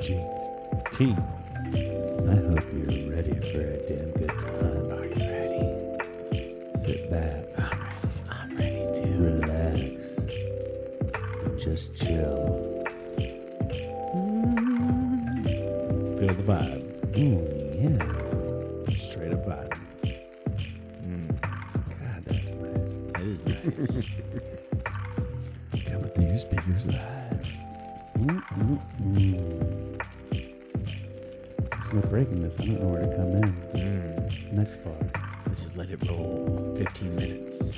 T. I hope you're ready for a damn good time. Are you ready? Sit back. I'm ready too. Relax. And just chill. Feel the vibe. Ooh, yeah. Straight up vibe. God, that's nice. That is nice. Coming through your speakers live. There's no breaking this. I don't know where to come in. Next part. Let's just let it roll. 15 minutes.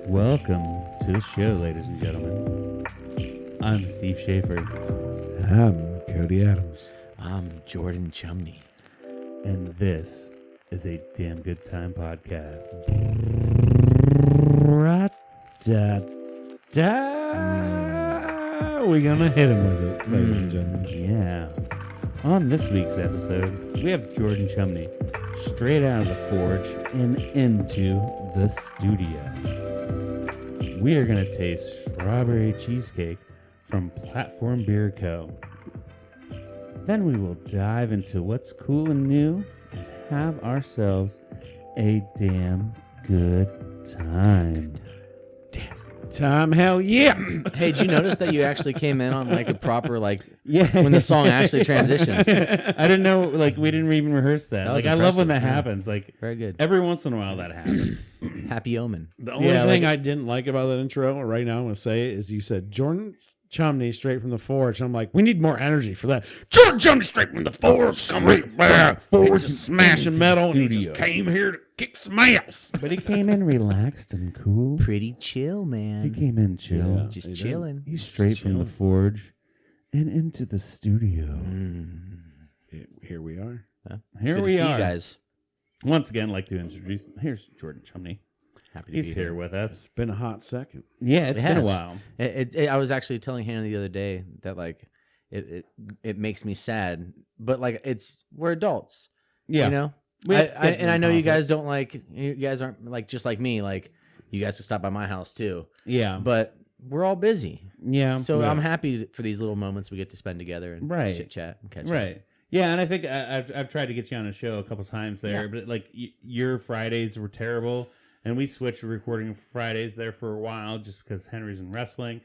Welcome to the show, ladies and gentlemen. I'm Steve Schaefer, I'm Cody Adams. I'm Jordan Chumney. and this is a damn good time podcast. We're gonna hit him with it, ladies and gentlemen. Yeah. On this week's episode, we have Jordan Chumney straight out of the forge and into the studio. We are going to taste Strawberry Cheesecake from Platform Beer Co. Then we will dive into what's cool and new and have ourselves a damn good time. Time, hell yeah! Hey, did you notice that you actually came in on like a proper Yeah. when the song actually transitioned? I didn't know, like, we didn't even rehearse that. That was I love when that impressive, yeah. happens. Like, Very good. every once in a while that happens. Happy omen. The only Yeah, thing like- I didn't like about that intro right now, I'm gonna say, is you said Jordan Chumney straight from the forge. And I'm like, we need more energy for that. Jordan Chumney straight from the forge, coming back, forge and smashing metal, and he just came here to kick some ass. But he came in relaxed and cool. Pretty chill, He man. came in chill. Yeah. Just He did. chilling. He's straight from the forge and into the studio. Here we are. Here Good we to see are. you guys. Once again, I'd like to introduce. Here's Jordan Chumney. Happy to He's be here with us. It's been a hot second. Yeah, it's It been a has. while. I was actually telling Hannah the other day that like it makes me sad, but like we're adults, Yeah, you know. We have And I know you conflicts. guys don't you guys aren't like just like me. Like you guys can stop by my house too, Yeah, but we're all busy. yeah. So Yeah. I'm happy for these little moments we get to spend together and Right. chit chat and catch up. Right. Yeah, and I think I've tried to get you on a show a couple times there, Yeah. but like your Fridays were terrible, and we switched to recording Fridays there for a while just because Henry's in wrestling.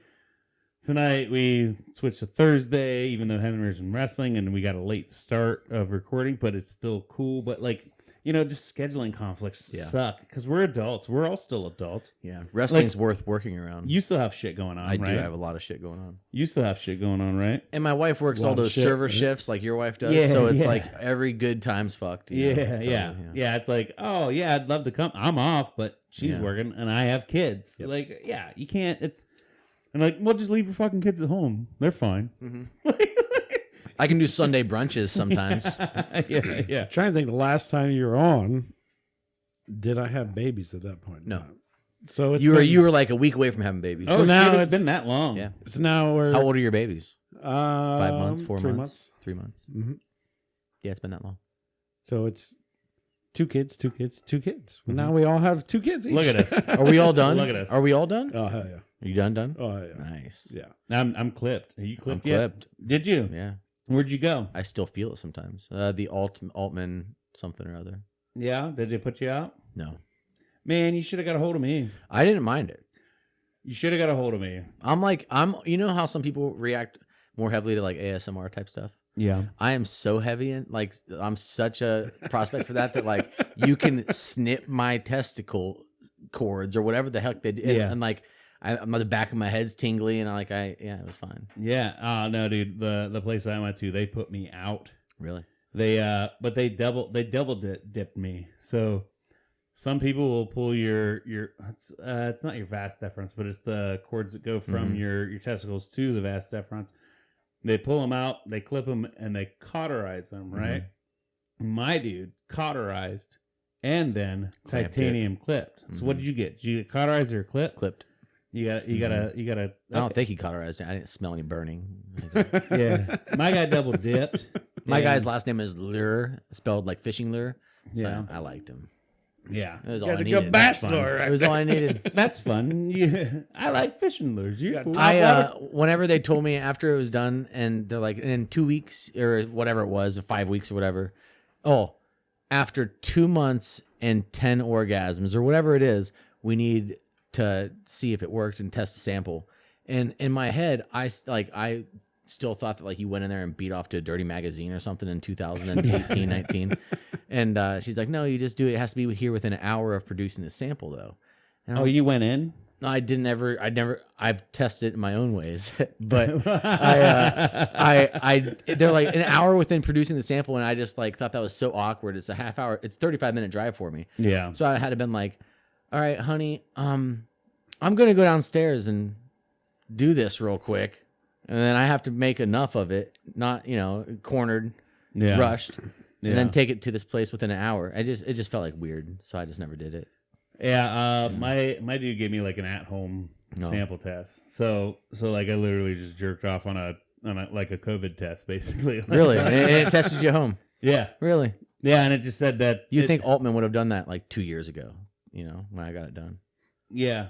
Tonight we switched to Thursday, even though Henry's in wrestling, and we got a late start of recording, but it's still cool. But like, you know, just scheduling conflicts Yeah. suck because we're adults. We're all still adults. Yeah, wrestling's worth working around. You still have shit going on, I right? do have a lot of shit going on, You still have shit going on, right? and my wife works Lot all of those shit, server right? shifts like your wife does. Yeah, So it's yeah. like every good time's fucked. you know? Yeah, Totally, yeah. It's like, oh yeah, I'd love to come. I'm off, but she's Yeah. working and I have kids. Yep. Like, yeah, you can't. It's and like, well, just leave your fucking kids at home. They're fine. I can do Sunday brunches sometimes. yeah, yeah. Trying to think the last time you were on, did I have babies at that point? in No. time? So it's You were like a week away from having babies. Oh, So now shit, it's it's- been that long. Yeah. it's now we're How old are your babies? 5 months, 4 3 months, 3 months. Mhm. Yeah, it's been that long. So it's 2 kids, 2 kids, 2 kids. Well, now we all have 2 kids each. Look at us. Are we all done? Look at us. Are we all done? Oh hell yeah! Are you done? Oh hell yeah! Nice. Yeah. I'm clipped. Are you I'm clipped? yet? clipped. Did you? Yeah. Where'd you go? I still feel it sometimes. The Altman something or other. Yeah. Did they put you out? No. Man, you should have got a hold of me. I didn't mind it. You should have got a hold of me. You know how some people react more heavily to like ASMR type stuff? Yeah. I am so heavy in like I'm such a prospect for that like you can snip my testicle cords or whatever the heck they do. Yeah. And like I'm the back of my head's tingly and it was fine. Yeah. No, dude. The place I went to, they put me out. Really? But they double dipped me. So some people will pull your it's not your vas deferens, but it's the cords that go from your testicles to the vas deferens. They pull them out, they clip them, and they cauterize them. Right? My dude cauterized and then Clamped titanium clipped. So what did you get? Did you get cauterized or clipped? Clipped. You gotta. I don't think he cauterized it. I didn't smell any burning. Yeah, my guy double dipped. My And- guy's last name is Lure, spelled like fishing lure. So Yeah. I liked him. Yeah. It was all Got I a good needed. bachelor. It was all I needed. That's fun. Yeah. I like fishing lures. You cool? Whenever they told me after it was done, and they're like, in 2 weeks or whatever it was, 5 weeks or whatever. Oh, after 2 months and 10 orgasms or whatever it is, we need to see if it worked and test a sample. And in my head, I still thought that like you went in there and beat off to a dirty magazine or something in 2018, 19. And she's like, no, you just do it. It has to be here within an hour of producing the sample though. And Oh, you went in? I've tested it in my own ways, but they're like an hour within producing the sample. And I just like thought that was so awkward. It's a half hour. It's 35-minute drive for me. Yeah. So I had to been like, all right, honey, I'm going to go downstairs and do this real quick. And then I have to make enough of it, not, cornered, rushed, and then take it to this place within an hour. It just felt like weird. So I just never did it. Yeah, my dude gave me like an at-home sample test. So like I literally just jerked off on a like a COVID test basically. Really? And it tested you home? Yeah. Really? Yeah, and it just said that you think Altman would have done that like 2 years ago, when I got it done. Yeah.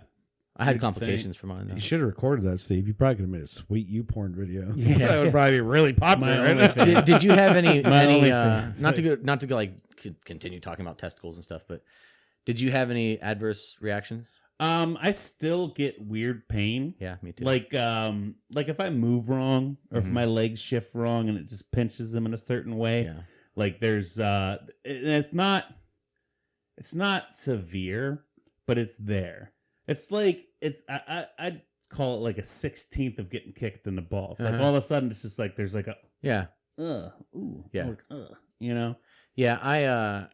I had complications for mine though. You should have recorded that, Steve. You probably could have made a sweet YouPorn video. Yeah. That would probably be really popular. Did you have any OnlyFans. not to go like continue talking about testicles and stuff, but did you have any adverse reactions? I still get weird pain. Yeah, me too. Like if I move wrong or if my legs shift wrong and it just pinches them in a certain way. Yeah. Like there's it's not severe, but it's there. It's like I'd call it like a 16th of getting kicked in the balls. Like all of a sudden it's just like there's like a ooh, yeah, yeah.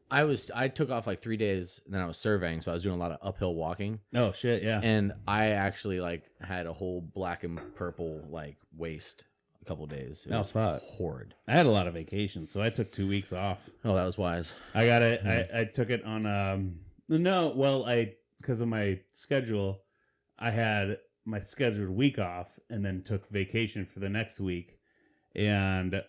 I took off like 3 days and then I was surveying, so I was doing a lot of uphill walking. Oh shit, yeah. And I actually like had a whole black and purple like waist a couple of days. It was fuck. horrid. I had a lot of vacations, so I took 2 weeks off. Oh, that was wise. I got it. I took it on because of my schedule, I had my scheduled week off and then took vacation for the next week. And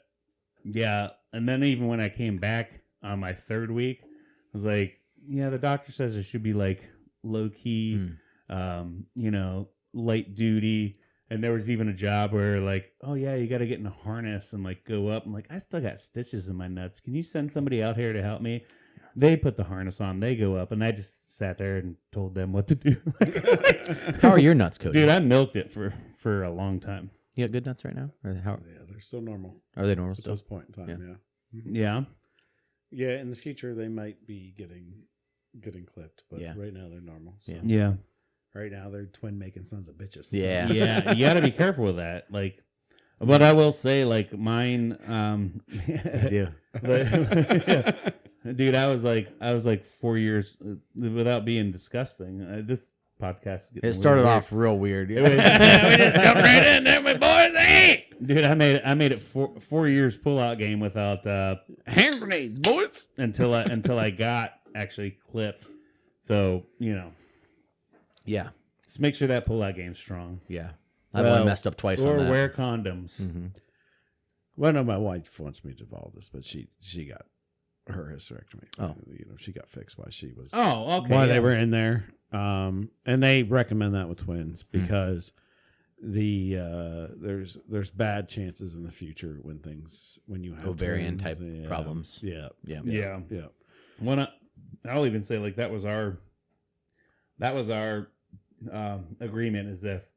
and then even when I came back on my third week, I was like, the doctor says it should be like low key, light duty. And there was even a job where like, oh yeah, you got to get in a harness and like go up. I'm like, I still got stitches in my nuts. Can you send somebody out here to help me? They put the harness on, they go up, and I just sat there and told them what to do. How are your nuts, Cody? Dude, I milked it for a long time. You got good nuts right now? Or how? Yeah, they're still normal. Are they normal At still? this point in time, yeah. Yeah. Yeah, in the future they might be getting clipped, but right now they're normal. So. Yeah. Right now they're twin making sons of bitches. Yeah. So. Yeah, you got to be careful with that. Like, but I will say, like, mine, I do. Dude, I was like 4 years without being disgusting. This podcast is getting It started weird. off real weird. We just jumped right in there, my boys. Hey, dude, I made it 4 years pull-out game without hand grenades, boys. Until I got actually clipped. So Yeah. just make sure that pull-out game's strong. Yeah. I've only messed up twice or on that. wear condoms. Mm-hmm. Well, no, my wife wants me to divulge this, but she got her hysterectomy. Oh. She got fixed while she was Oh, okay. while they were in there. And they recommend that with twins because there's bad chances in the future when you have ovarian twins. type problems. Yeah. I'll even say like that was our agreement is if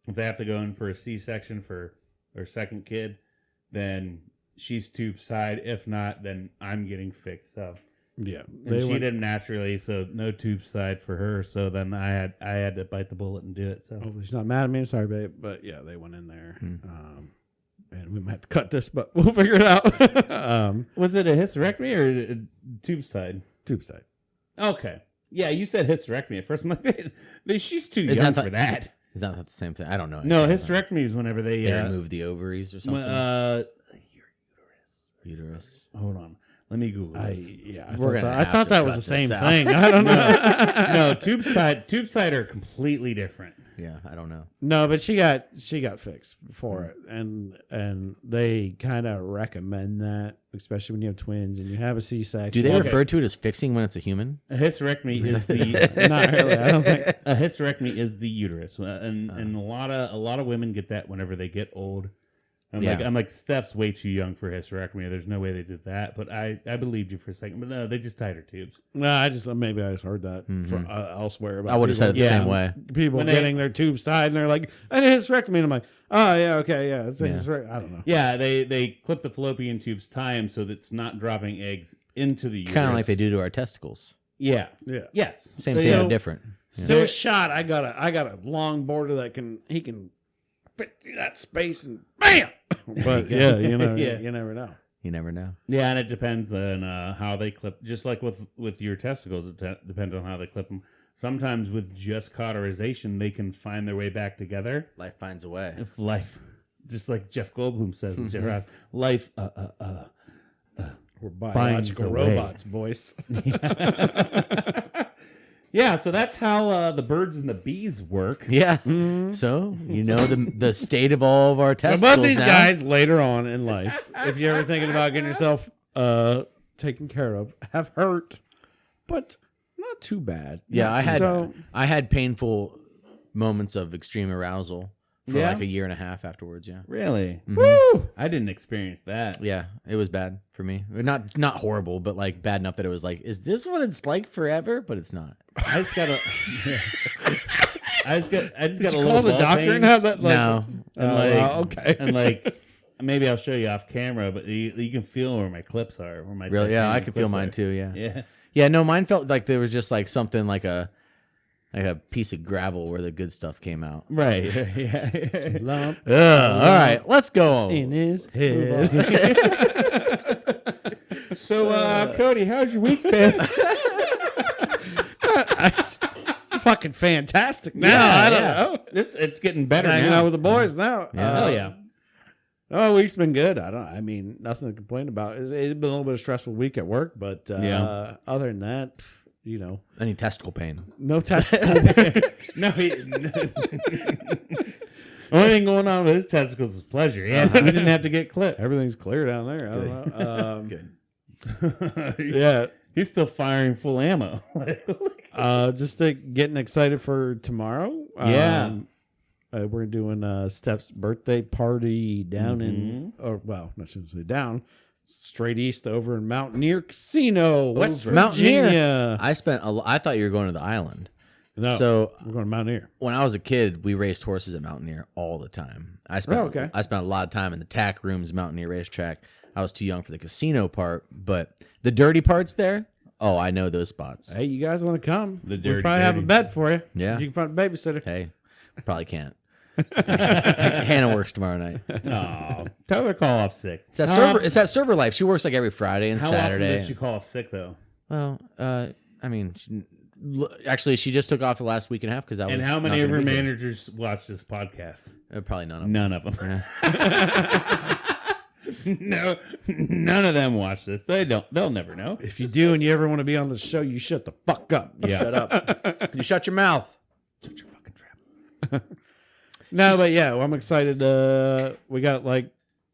they have to go in for a C-section for their second kid, then she's tube side. If not, then I'm getting fixed. So yeah, and she didn't naturally, so no tube side for her. So then I had to bite the bullet and do it. So hopefully she's not mad at me. I'm sorry, babe, but yeah, they went in there, and we might have to cut this, but we'll figure it out. was it a hysterectomy or a tube side? Tube side. Okay. Yeah, you said hysterectomy at first. I'm like, she's too Isn't young that for that. Is that the same thing? I don't know. No, hysterectomy is whenever they remove the ovaries or something. your Uterus. Hold on. Let me Google this. I thought that was the same thing. I don't know. No, tube side are completely different. Yeah, I don't know. No, but she got fixed for it, and they kind of recommend that, especially when you have twins and you have a C-section. Do they refer to it as fixing when it's a human? A hysterectomy is the Not really. I don't think. a hysterectomy is the uterus, and a lot of women get that whenever they get old. I'm like, Steph's way too young for hysterectomy. There's no way they did that. But I believed you for a second. But no, they just tied her tubes. No, maybe I just heard that from elsewhere. About I would have said it the same way. People getting their tubes tied, and they're like, "I need a hysterectomy," and I'm like, "Oh yeah, okay, yeah, it's I don't know." Yeah, they clip the fallopian tubes, tie them so that it's not dropping eggs into the uterus. Kind of like they do to our testicles. Yeah. Yes. Same thing, different. So a shot. I got a long border that he can fit through that space and bam. But you never know. You never know. Yeah, and it depends on how they clip. Just like with your testicles, it depends on how they clip them. Sometimes with just cauterization, they can find their way back together. Life finds a way. If life, just like Jeff Goldblum says in Jeff Ross, life we're biological robots, boys. Yeah, so that's how the birds and the bees work. Yeah. So you know the state of all of our testicles. About these now. guys later on in life, if you're ever thinking about getting yourself taken care of, have hurt, but not too bad. Yeah, I had painful moments of extreme arousal for like a year and a half afterwards. Yeah. Really? Mm-hmm. Woo! I didn't experience that. Yeah, it was bad for me. Not horrible, but like bad enough that it was like, is this what it's like forever? But it's not. I just got a. I just got a little. Call the doctor pain. and have that. Like, No. And okay. And like, maybe I'll show you off camera, but you can feel where my clips are. Where my Really? Yeah, I could feel clips mine are. too. Yeah. Yeah. Yeah. No, mine felt like there was just like something like a piece of gravel where the good stuff came out. Right. Yeah. Lump All right, let's go. in his head. So, Cody, how's your week been? Fucking fantastic. Now I don't know. It's getting better Hanging now. out with the boys now. Hell yeah. Oh, week's been good. I mean, nothing to complain about. It's been a little bit of a stressful week at work, but other than that, Any testicle pain? no testicle. No, only thing going on with his testicles is pleasure. Yeah, he didn't have to get clipped. Everything's clear down there. I don't know. Good. Yeah. He's still firing full ammo. Just getting excited for tomorrow. Yeah. We're doing Steph's birthday party down I shouldn't say down, straight east over in Mountaineer Casino, West Virginia. Mountaineer. I thought you were going to the island. No, So we're going to Mountaineer. when I was a kid, we raced horses at Mountaineer all the time. I spent a lot of time in the tack rooms, Mountaineer racetrack. I was too young for the casino part, but the dirty parts there, I know those spots. Hey, you guys want to come? The We'll probably have a bed for you. Yeah. You can find a babysitter. Hey, probably can't. Hannah works tomorrow night. Oh, tell her to call off sick. It's that server life. She works like every Friday and How Saturday. often does she call off sick though? Well, I mean, actually, she just took off the last week and a half because I was. And how many of her managers watch this podcast? Probably none of them. None of them. No, none of them watch this. They don't. They'll never know. If you do and you ever want to be on the show, you shut the fuck up. Yeah. Shut up. You shut your mouth. Shut your fucking trap. No, but yeah, well, I'm excited. We got like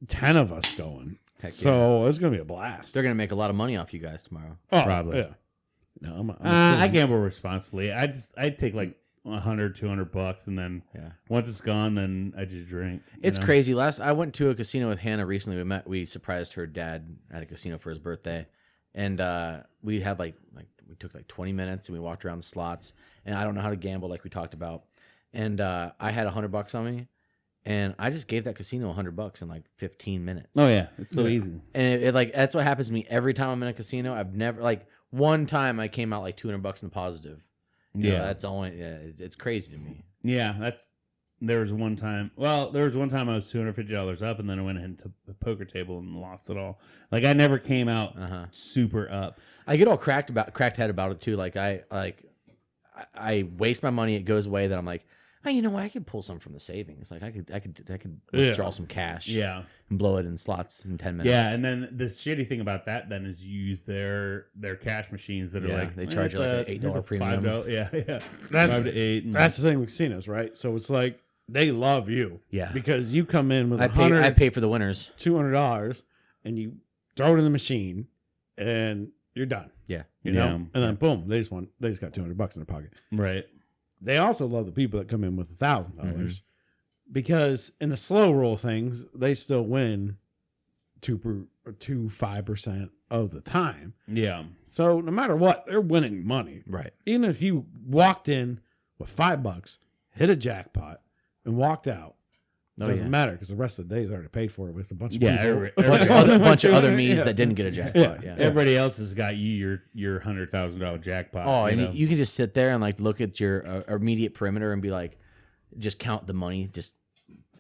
10 of us going. Heck So it's going to be a blast. They're going to make a lot of money off you guys tomorrow. Oh, Probably. Yeah. No, I'm I gamble responsibly. I'd take like $100, $200, and then once it's gone, then I just drink. It's crazy. I went to a casino with Hannah recently. We surprised her dad at a casino for his birthday, and we had we took like 20 minutes and we walked around the slots. And I don't know how to gamble, like we talked about. And I had $100 on me, and I just gave that casino $100 in like 15 minutes. Oh yeah, it's so easy. And it that's what happens to me every time I'm in a casino. I've never one time I came out like $200 in the positive. You know, that's only it's crazy to me. Yeah, there was one time I was $250 up, and then I went into the poker table and lost it all. Like I never came out super up. I get all cracked head about it too. Like I waste my money, it goes away. Then I'm like, oh, you know what? I could pull some from the savings. Like I could Yeah. withdraw some cash. Yeah. And blow it in slots in 10 minutes. Yeah, and then the shitty thing about that then is you use their cash machines that are like they charge you like an $8 premium. Yeah. That's 5 to 8. And That's the thing with casinos, right? So it's like they love you. Yeah. Because you come in with I pay for the winners. $200 and you throw it in the machine and you're done. Yeah. You know? Yeah. And then boom, they just got $200 in their pocket. right. They also love the people that come in with $1,000 because in the slow roll things, they still win 5% of the time. Yeah. So no matter what, they're winning money. Right. Even if you walked in with $5, hit a jackpot, and walked out, doesn't matter because the rest of the day is already paid for with a bunch of people. A bunch of other me's that didn't get a jackpot. Yeah. Everybody else has got your $100,000 jackpot. Oh, and you can just sit there and like look at your immediate perimeter and be like, just count the money, just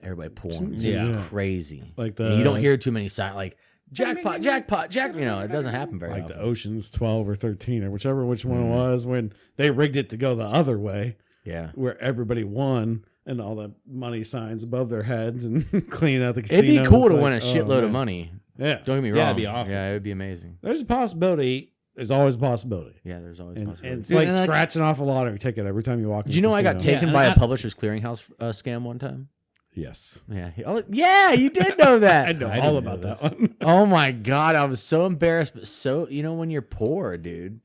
everybody pulling. Yeah. It's crazy. Like And you don't hear too many signs like jackpot. You know, it doesn't happen very like often. the Ocean's 12 or 13 or which one it was when they rigged it to go the other way. Yeah. Where everybody won and all the money signs above their heads and cleaning out the casino. It'd be cool It's to like, win a shitload of man. money. Yeah. Don't get me wrong. Yeah, it'd be awesome. Yeah, it would be amazing. There's a possibility. There's always a possibility. Yeah, there's always And possibility. it's Dude, like and like- scratching off a lottery ticket every time you walk in. Did you know I got taken Yeah, by and a Publishers Clearinghouse scam one time? Yes. Yeah, you did know that. I know I all didn't about know that one. Oh my god, I was so embarrassed, but so when you're poor, dude,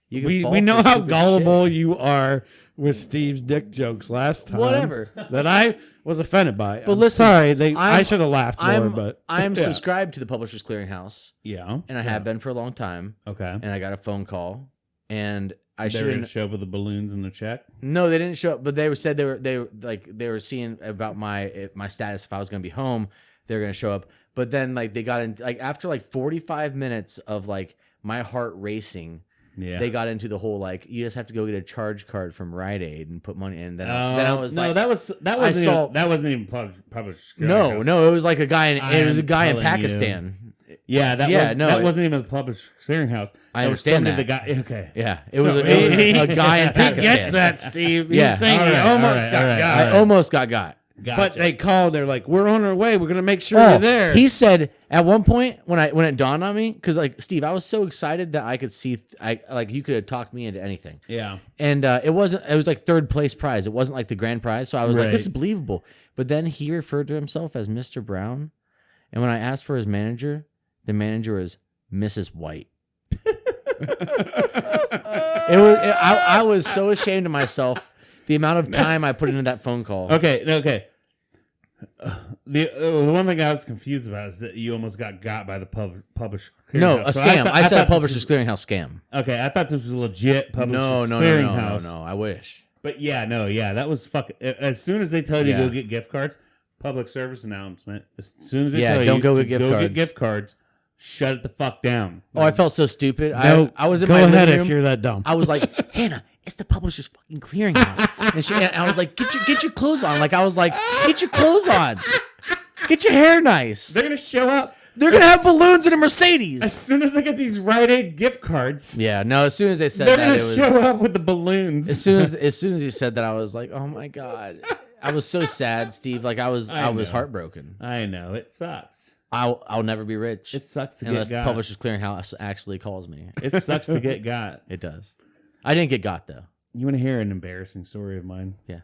you can We fall know for how stupid gullible shit. you are with Steve's dick jokes last time. Whatever. That I was offended by. But I'm listen, sorry, I should have laughed more, but I'm yeah. subscribed to the Publishers Clearinghouse, Yeah. and I have been for a long time. Okay. And I got a phone call, and I They were gonna shouldn't. show up with the balloons and the check. No, they didn't show up, but they said they were seeing about my status if I was going to be home. They were going to show up, but then like they got in like after like 45 minutes of like my heart racing. Yeah. They got into the whole like you just have to go get a charge card from Rite Aid and put money in. Then I was no, like, that wasn't even published. no, it was like a guy in telling you. Pakistan. Yeah, that wasn't even the published clearinghouse. I understand that. that. Okay. Yeah, it was a guy in Pakistan. Gets that, Steve. He's Yeah. saying All he right, almost all right, got all right, got. all I almost got. Gotcha. But they called. They're like, "We're on our way. We're gonna make sure Oh, you're there." he said at one point when it dawned on me, because like Steve, I was so excited that I could see, you could have talked me into anything, Yeah. and it was like third place prize. It wasn't like the grand prize, so I was like, this is Right. believable. But then he referred to himself as Mr. Brown, and when I asked for his manager, the manager was Mrs. White. I was so ashamed of myself. The amount of time I put into that phone call. Okay. The one thing I was confused about is that you almost got by the published clearinghouse. No, a So scam. I said a thought this Publishers Clearinghouse scam. Okay, I thought this was a legit published No. clearinghouse. I wish. But that was fucking. As soon as they tell you to Yeah. go get gift cards, public service announcement. As soon as they Yeah, tell don't you go to get gift go cards. get gift cards, shut it the fuck down. Oh, I felt so stupid. No, I was in go my ahead living if room. you're that dumb. I was like, Hannah, it's the Publishers fucking Clearinghouse. And I was like, get your clothes on. Like I was like, get your clothes on. Get your hair nice. They're gonna show up. They're gonna have balloons in a Mercedes. As soon as they get these Rite Aid gift cards, Yeah, no. As soon as they said they're that, gonna it was. show up with the balloons. As soon as he said that, I was like, oh my god. I was so sad, Steve. Like I was know. heartbroken. I know it sucks. I'll never be rich. It sucks to unless get the got. Publishers Clearinghouse actually calls me. It sucks to get got. It does. I didn't get got though. You want to hear an embarrassing story of mine? Yeah.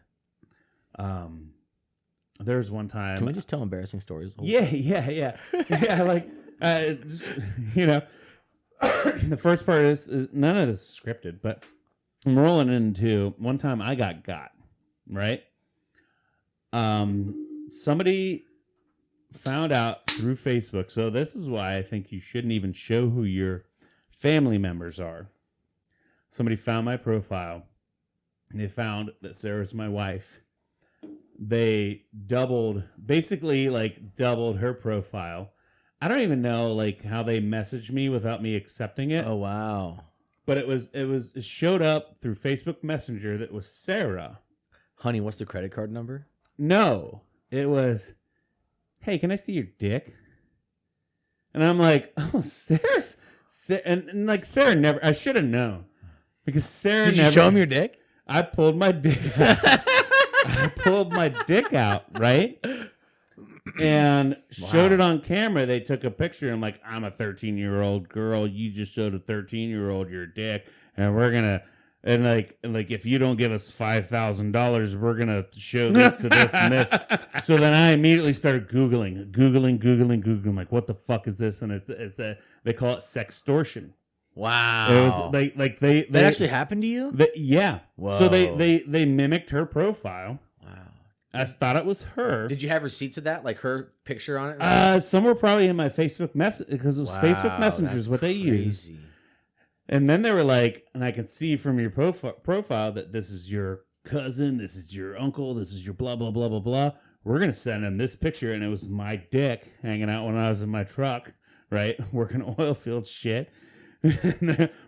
There was one time. Can we just tell embarrassing stories? Yeah. Like, just, the first part is none of this is scripted, but I'm rolling into one time I got right. Somebody found out through Facebook. So this is why I think you shouldn't even show who your family members are. Somebody found my profile. And they found that Sarah's my wife. They basically doubled her profile. I don't even know how they messaged me without me accepting it. Oh wow. But it showed up through Facebook Messenger that was Sarah. Honey, what's the credit card number? No, it was, hey, can I see your dick? And I'm like, oh, Sarah's, and Sarah never, I should have known. Because Sarah Did you never. show him your dick? I pulled my dick out. I pulled my dick out, right? And showed it on camera. They took a picture. I'm like, I'm a 13-year-old girl. You just showed a 13-year-old your dick, and we're gonna and like if you don't give us $5,000, we're gonna show this to this and this. So then I immediately started googling. Like, what the fuck is this? And it's they call it sextortion. Wow. It was like they that actually happened to you? Yeah. Whoa. So they mimicked her profile. Wow. I thought it was her. Did you have receipts of that? Like her picture on it? Some were probably in my Facebook message because it was Facebook Messenger is what they use. And then they were like, and I can see from your profile that this is your cousin, this is your uncle, this is your blah, blah, blah, blah, blah. We're going to send him this picture. And it was my dick hanging out when I was in my truck, right? Working oil field shit.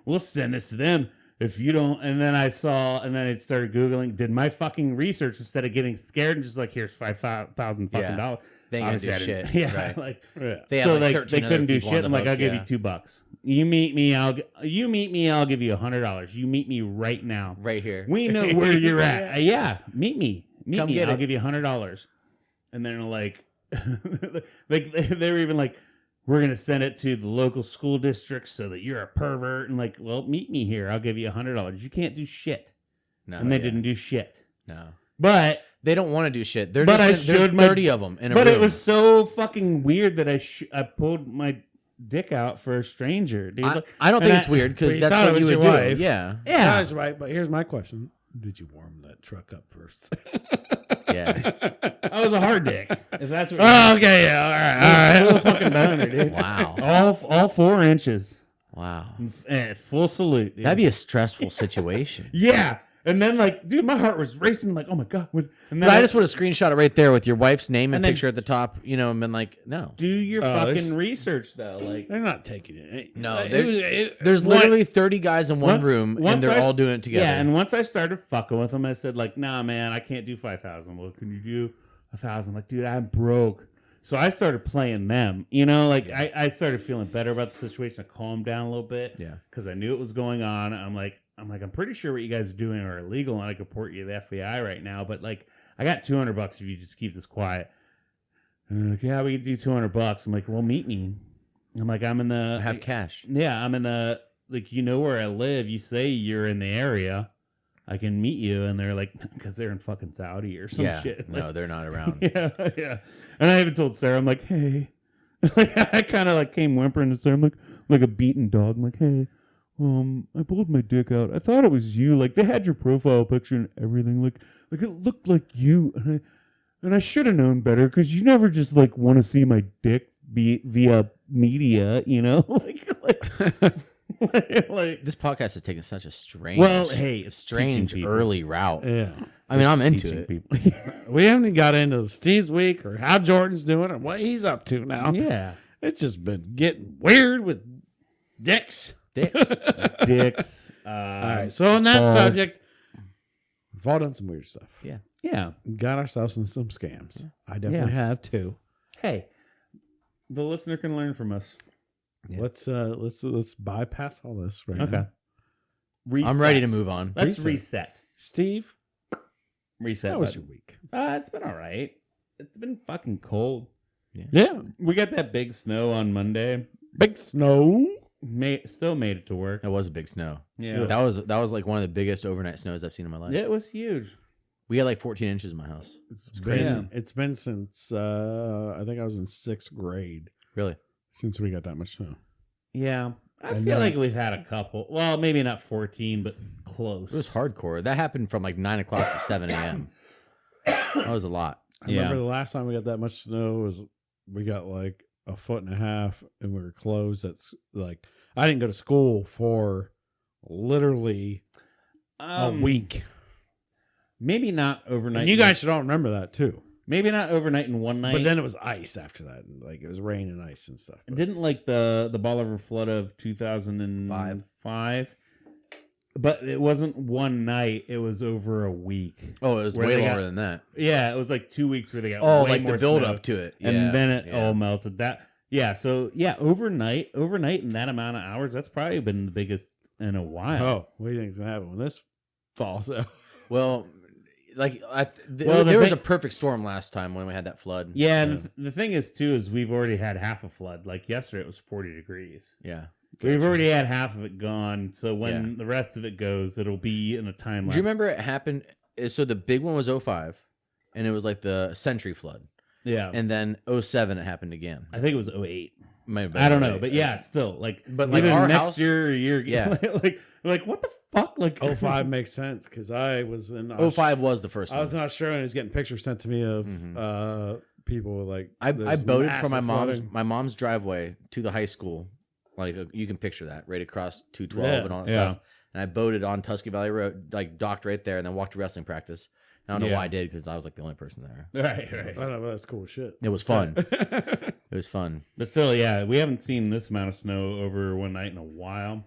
We'll send this to them if you don't. And then I started Googling, did my fucking research instead of getting scared and just like, here's $5,000 fucking dollars. They ain't gonna do shit. Yeah. Right. They couldn't do shit. I'm like, I'll give you $2. You meet me, I'll give you $100. You meet me right now. Right here. We know where you're at. Yeah. Meet me. Come get I'll it. give you $100. And then like they were even like, we're going to send it to the local school district so that you're a pervert. And like, well, meet me here. I'll give you $100. You can't do shit. No. And they didn't do shit. No. But they don't want to do shit. There's 30 of them in a room. But it was so fucking weird that I pulled my dick out for a stranger, dude. I don't think it's weird because that's what you would do. Wife. Yeah. Yeah. That's right. But here's my question. Did you warm that truck up first? Yeah. I was a hard dick. If that's what. Oh, okay. Yeah. All right. Full fucking boner, dude. Wow. All 4 inches. Wow. And full salute, dude. That'd be a stressful situation. Yeah. And then, like, dude, my heart was racing. Like, oh my god. And then I just would have screenshot it right there with your wife's name and then- picture at the top, and been like, no. do your fucking this- research though. Like, They're not taking it. No, There's There's literally 30 guys in one room, and once they're I- all doing it together. Yeah, and once I started fucking with them, I said, like, nah, man, I can't do 5,000. Well, can you do 1,000? Like, dude, I'm broke. So I started playing them. I started feeling better about the situation. I calmed down a little bit. Yeah. Because I knew it was going on. I'm pretty sure what you guys are doing are illegal, and I could report you to the FBI right now. But like, I got $200 if you just keep this quiet. And they're like, yeah, we can do $200. I'm like, well, meet me. I'm like, I'm in the. I have cash. Yeah, I'm in the. Like, you know where I live. You say you're in the area. I can meet you. And they're like, because they're in fucking Saudi or some shit. No, they're not around. Yeah. And I even told Sarah, I'm like, hey. Like, I kind of like came whimpering to Sarah. I'm like a beaten dog. I'm like, hey. I pulled my dick out. I thought it was you. Like, they had your profile picture and everything. Like it looked like you. And I should have known better because you never just like want to see my dick via media, like This podcast is taking such a strange, it's teaching people. early route. Yeah. I mean, I'm into Teaching it. people. We haven't got into Steve's week or how Jordan's doing or what he's up to now. Yeah. It's just been getting weird with dicks. Dicks. All right. So on that balls. subject, we've all done some weird stuff. Yeah. Yeah. Got ourselves in some scams. I definitely have too. Hey, the listener can learn from us. Yeah. Let's bypass all this right Okay. now. Reset. I'm ready to move on. Let's reset. Steve, Reset. how was bud. your week? It's been all right. It's been fucking cold. Yeah. We got that big snow on Monday. Big snow. Still made it to work. That was a big snow. Yeah. That was like one of the biggest overnight snows I've seen in my life. Yeah, it was huge. We had like 14 inches in my house. It's crazy. been, it's been since I think I was in 6th grade Really? since we got that much snow. Yeah. I And feel then- like we've had a couple. Well, maybe not 14, but close. It was hardcore. That happened from like 9 o'clock to 7 a.m. That was a lot. I remember the last time we got that much snow was we got like a foot and a half and we were closed. That's like I didn't go to school for literally a week. Maybe not overnight. And you guys should all remember that too. Maybe not overnight in one night. But then it was ice after that. And like it was rain and ice and stuff. But Didn't like the Bolivar flood of 2005. But it wasn't one night. It was over a week. Oh, it was Where way they longer got- than that. Yeah, it was like 2 weeks where they got Oh, way like more the build snow. up to it. And Yeah, then it yeah. all melted. Overnight in that amount of hours, that's probably been the biggest in a while. oh, what do you think is gonna happen when this falls out? Well, like Well, there was a perfect storm last time when we had that flood. Yeah, and the thing is too is we've already had half a flood. Like yesterday, it was 40 degrees. Yeah. We've already had half of it gone. So when the rest of it goes, it'll be in a time. Do you remember it happened? So the big one was 05, and it was like the century flood. Yeah, And then 07, it happened again. I think it was 08. Might have been I don't know, 08. but yeah, still like, But like either our next house, year or year, Yeah. like what the fuck? Like 05 makes sense because I was in 05 was the first I one. was in Australia and I was getting pictures sent to me of people like I there's boated from massive my mom's driveway to the high school. Like you can picture that right across 212 and all that stuff. And I boated on Tusky Valley Road, like docked right there, and then walked to wrestling practice. I don't know why I did because I was like the only person there. right. I don't know, that's cool shit. It was fun. It was fun. But still, yeah, we haven't seen this amount of snow over one night in a while.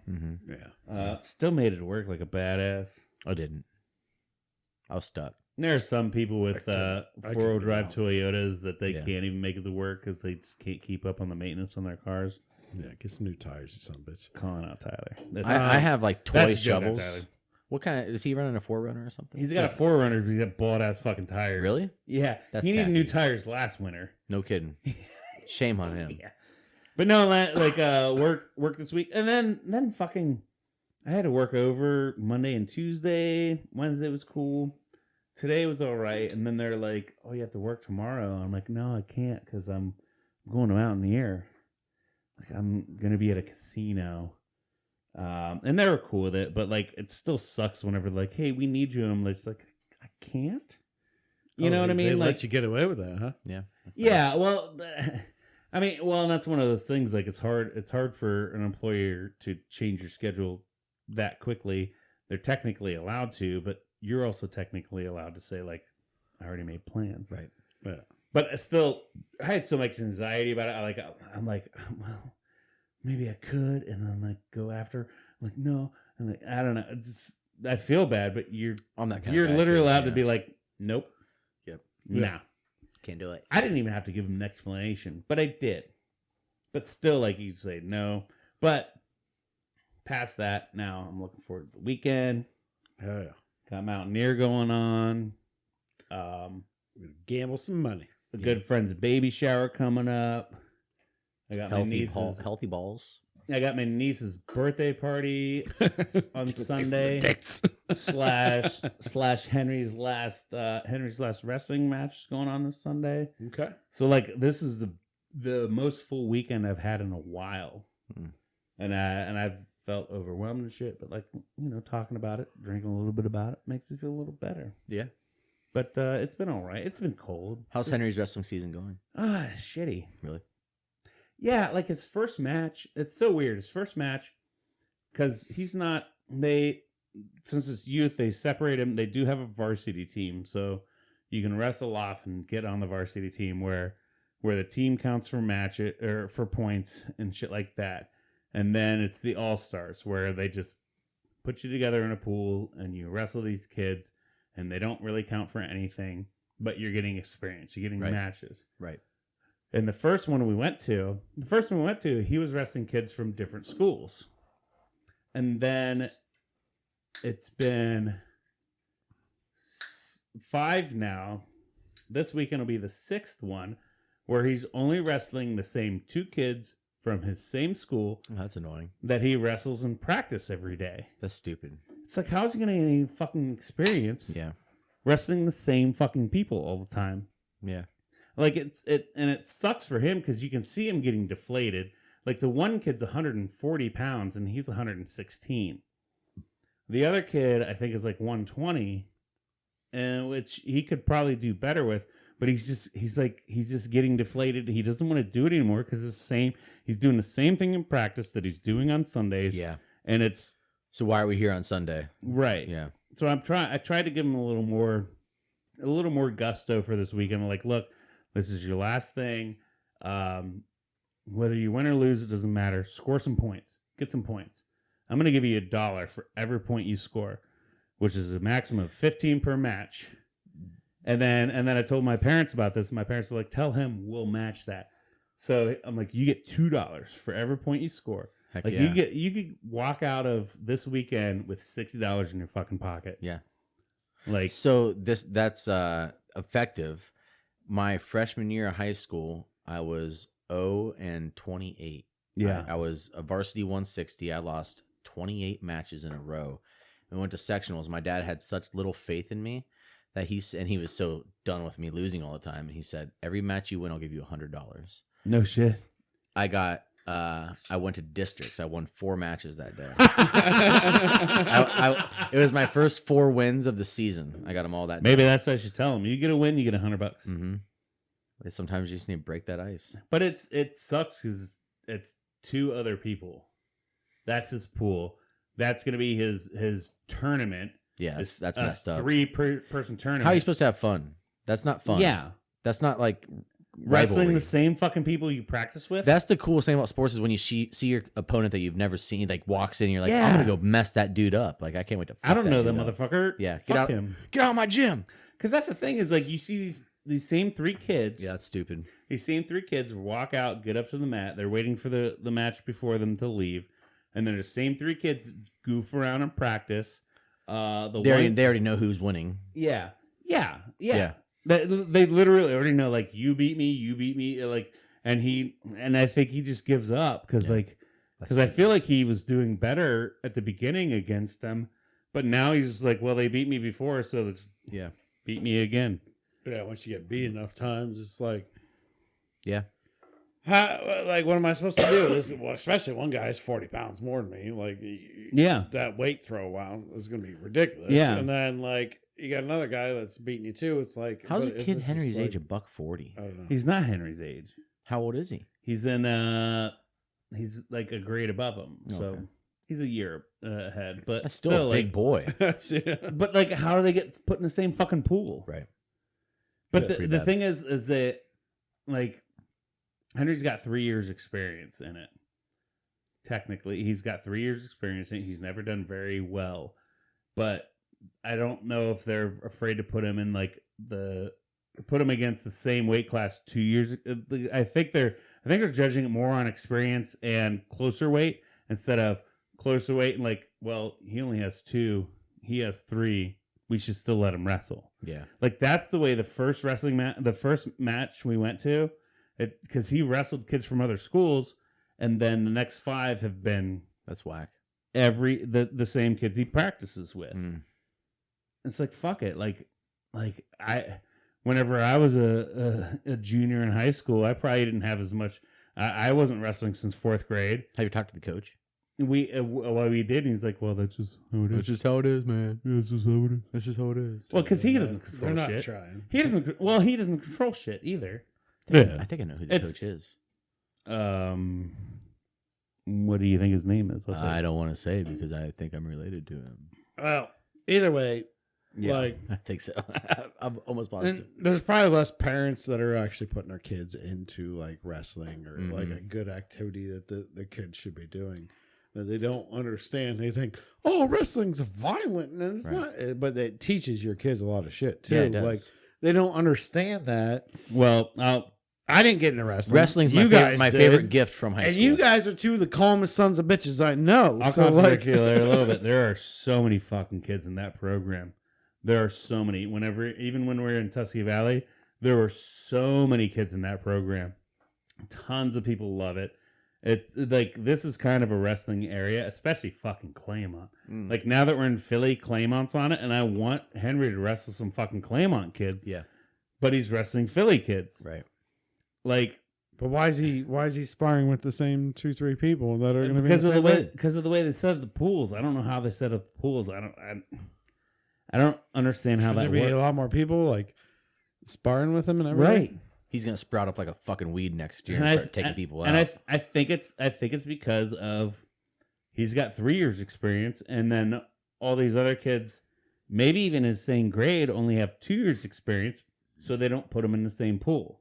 Yeah. Still made it work like a badass. I didn't. I was stuck. There are some people with four-wheel drive Toyotas that they Yeah. can't even make it to work because they just can't keep up on the maintenance on their cars. Yeah, get some new tires, you son of a bitch. Calling out Tyler. That's I have like toy that's a joke at shovels. Tyler. What kind of is he running a 4Runner or something? He's got a 4Runner, but he's got bald-ass fucking tires. Really? Yeah. That's he needed tacky. new tires last winter. No kidding. Shame on him. Yeah. But no, like work this week, and then fucking, I had to work over Monday and Tuesday. Wednesday was cool. Today was all right, and then they're like, "Oh, you have to work tomorrow." I'm like, "No, I can't because I'm going out in the air. Like I'm gonna be at a casino." And they were cool with it, but like it still sucks whenever like, "Hey, we need you," and I'm just like, "I can't." You know what I mean? They Like, let you get away with that, huh? Yeah. yeah, well, I mean, and that's one of those things. Like, it's hard for an employer to change your schedule that quickly. They're technically allowed to, but you're also technically allowed to say, like, I already made plans. Right. Yeah. But still, I had so much anxiety about it. I'm like, well, maybe I could, and then like go after. I'm like, no, and like, I don't know. It's just, I feel bad, but you're literally allowed to be like, nope. Yep. Nah. Can't do it. I didn't even have to give him an explanation, but I did. But still, like, you say no. But past that, now I'm looking forward to the weekend. Hell yeah. Got Mountaineer going on. We're gonna gamble some money. A good friend's baby shower coming up. I got Healthy balls. I got my niece's birthday party on Sunday. slash Henry's last wrestling match is going on this Sunday. Okay. So like this is the most full weekend I've had in a while. And I've felt overwhelmed and shit, but like, talking about it, drinking a little bit about it makes me feel a little better. Yeah. But it's been all right. It's been cold. How's Henry's wrestling season going? Shitty. Really? Yeah, like his first match, it's so weird. His first match, because since it's youth, they separate him. They do have a varsity team, so you can wrestle off and get on the varsity team where the team counts for or for points and shit like that. And then it's the all-stars where they just put you together in a pool and you wrestle these kids and they don't really count for anything, but you're getting experience. You're getting matches. Right. And the first one we went to, he was wrestling kids from different schools. And then it's been 5 now. This weekend will be the 6th one where he's only wrestling the same 2 kids from his same school. Oh, that's annoying. That he wrestles in practice every day. That's stupid. It's like, how's he going to get any fucking experience wrestling the same fucking people all the time? Yeah. Like it sucks for him because you can see him getting deflated. Like the one kid's 140 pounds and he's 116. The other kid I think is like 120, and which he could probably do better with. But he's just getting deflated. He doesn't want to do it anymore because it's the same. He's doing the same thing in practice that he's doing on Sundays. Yeah, and it's so why are we here on Sunday? Right. Yeah. So I tried to give him a little more gusto for this weekend. I'm like, look. This is your last thing. Whether you win or lose, it doesn't matter. Score some points. Get some points. I'm going to give you $1 for every point you score, which is a maximum of 15 per match. And then I told my parents about this. And my parents were like, tell him we'll match that. So I'm like, you get $2 for every point you score. Heck like yeah. you could walk out of this weekend with $60 in your fucking pocket. Yeah. Like, So that's effective. My freshman year of high school, I was 0-28. yeah. I was a varsity 160. I lost 28 matches in a row. We went to sectionals. My dad had such little faith in me that he was so done with me losing all the time. He said, "Every match you win, I'll give you $100." No shit. I went to districts. I won 4 matches that day. It was my first 4 wins of the season. I got them all that day. Maybe that's what I should tell him. You get a win, you get $100. Mm-hmm. Sometimes you just need to break that ice. But it sucks because it's 2 other people. That's his pool. That's gonna be his tournament. Yeah, It's that's a messed up. 3-person tournament. How are you supposed to have fun? That's not fun. Yeah, That's not like wrestling rivalry. the same fucking people you practice with. That's the coolest thing about sports is when you see your opponent that you've never seen, like walks in, and you're like, Yeah. I'm gonna go mess that dude up. Like I can't wait to. I don't know that that dude up. motherfucker. Yeah, Fuck him. Get out of my gym. Because that's the thing is like you see these same 3 kids. Yeah, that's stupid. These same 3 kids walk out, get up to the mat. They're waiting for the match before them to leave, and then the same 3 kids goof around and practice. They already know who's winning. Yeah. Yeah. They literally already know, like, you beat me, like, and I think he just gives up because I feel like he was doing better at the beginning against them, but now he's just like, well, they beat me before, so let's beat me again. Yeah, once you get beat enough times, it's like, Yeah. like, what am I supposed to do? Well, especially one guy is 40 pounds more than me. Like, Yeah. that weight throw wow is going to be ridiculous. Yeah. And then, like, you got another guy that's beating you too. It's like, How's a but kid it's Henry's just age like, $140? I don't know. He's not Henry's age. How old is he? He's in he's like a grade above him, so Okay. he's a year ahead. But That's still a big like, boy. Yeah. but like, how do they get put in the same fucking pool? Right. But Yeah, the pretty bad. thing is that like Henry's got 3 years experience in it. Technically, he's got 3 years experience in it. He's never done very well, but I don't know if they're afraid to put him in like put him against the same weight class 2 years. I think they're judging it more on experience and closer weight instead of closer weight and like, well, he only has 2, he has 3. We should still let him wrestle. Yeah. Like that's the way the first match we went to, because he wrestled kids from other schools, and then the next 5 have been That's whack. the same kids he practices with. Mm. It's like fuck it. Like whenever I was a junior in high school, I probably didn't have as much. I wasn't wrestling since 4th grade. Have you talked to the coach? We did, and he's like, "Well, that's just how it is. just how it is, man. Yeah, that's just how it is." That's just how it is. Well, because he doesn't They're control not shit. trying. He doesn't. Well, he doesn't control shit either. I think I know who the It's- coach is. What do you think his name is? I'll tell I you. don't want to say because I think I'm related to him. Well, either way, Yeah. like, I think so. I'm almost positive. and there's probably less parents that are actually putting their kids into like wrestling or like Mhm. a good activity that the kids should be doing. That they don't understand. They think, oh, wrestling's violent, and it's Right. not. But it teaches your kids a lot of shit too. Yeah, it does. Like they don't understand that. Well, I didn't get into wrestling. Wrestling's You my guys favorite did. gift from high And school. you guys are 2 of the calmest sons of bitches I know. I'll So contradict like, you there a little bit. There are so many fucking kids in that program. There are so many. Even when we were in Tuskegee Valley, there were so many kids in that program. Tons of people love it. It's like this is kind of a wrestling area, especially fucking Claymont. Mm. Like now that we're in Philly, Claymont's on it, and I want Henry to wrestle some fucking Claymont kids. Yeah. But he's wrestling Philly kids. Right. Like but why is he sparring with the same 2-3 people that are going to be because in of the the same way because of the way they set up the pools. I don't know how they set up the pools. I don't understand how Should that there be works. a lot more people like sparring with him and everything? Right. He's gonna sprout up like a fucking weed next year And and start taking people out. And I think it's because of he's got 3 years experience, and then all these other kids, maybe even his same grade, only have 2 years experience, so they don't put him in the same pool.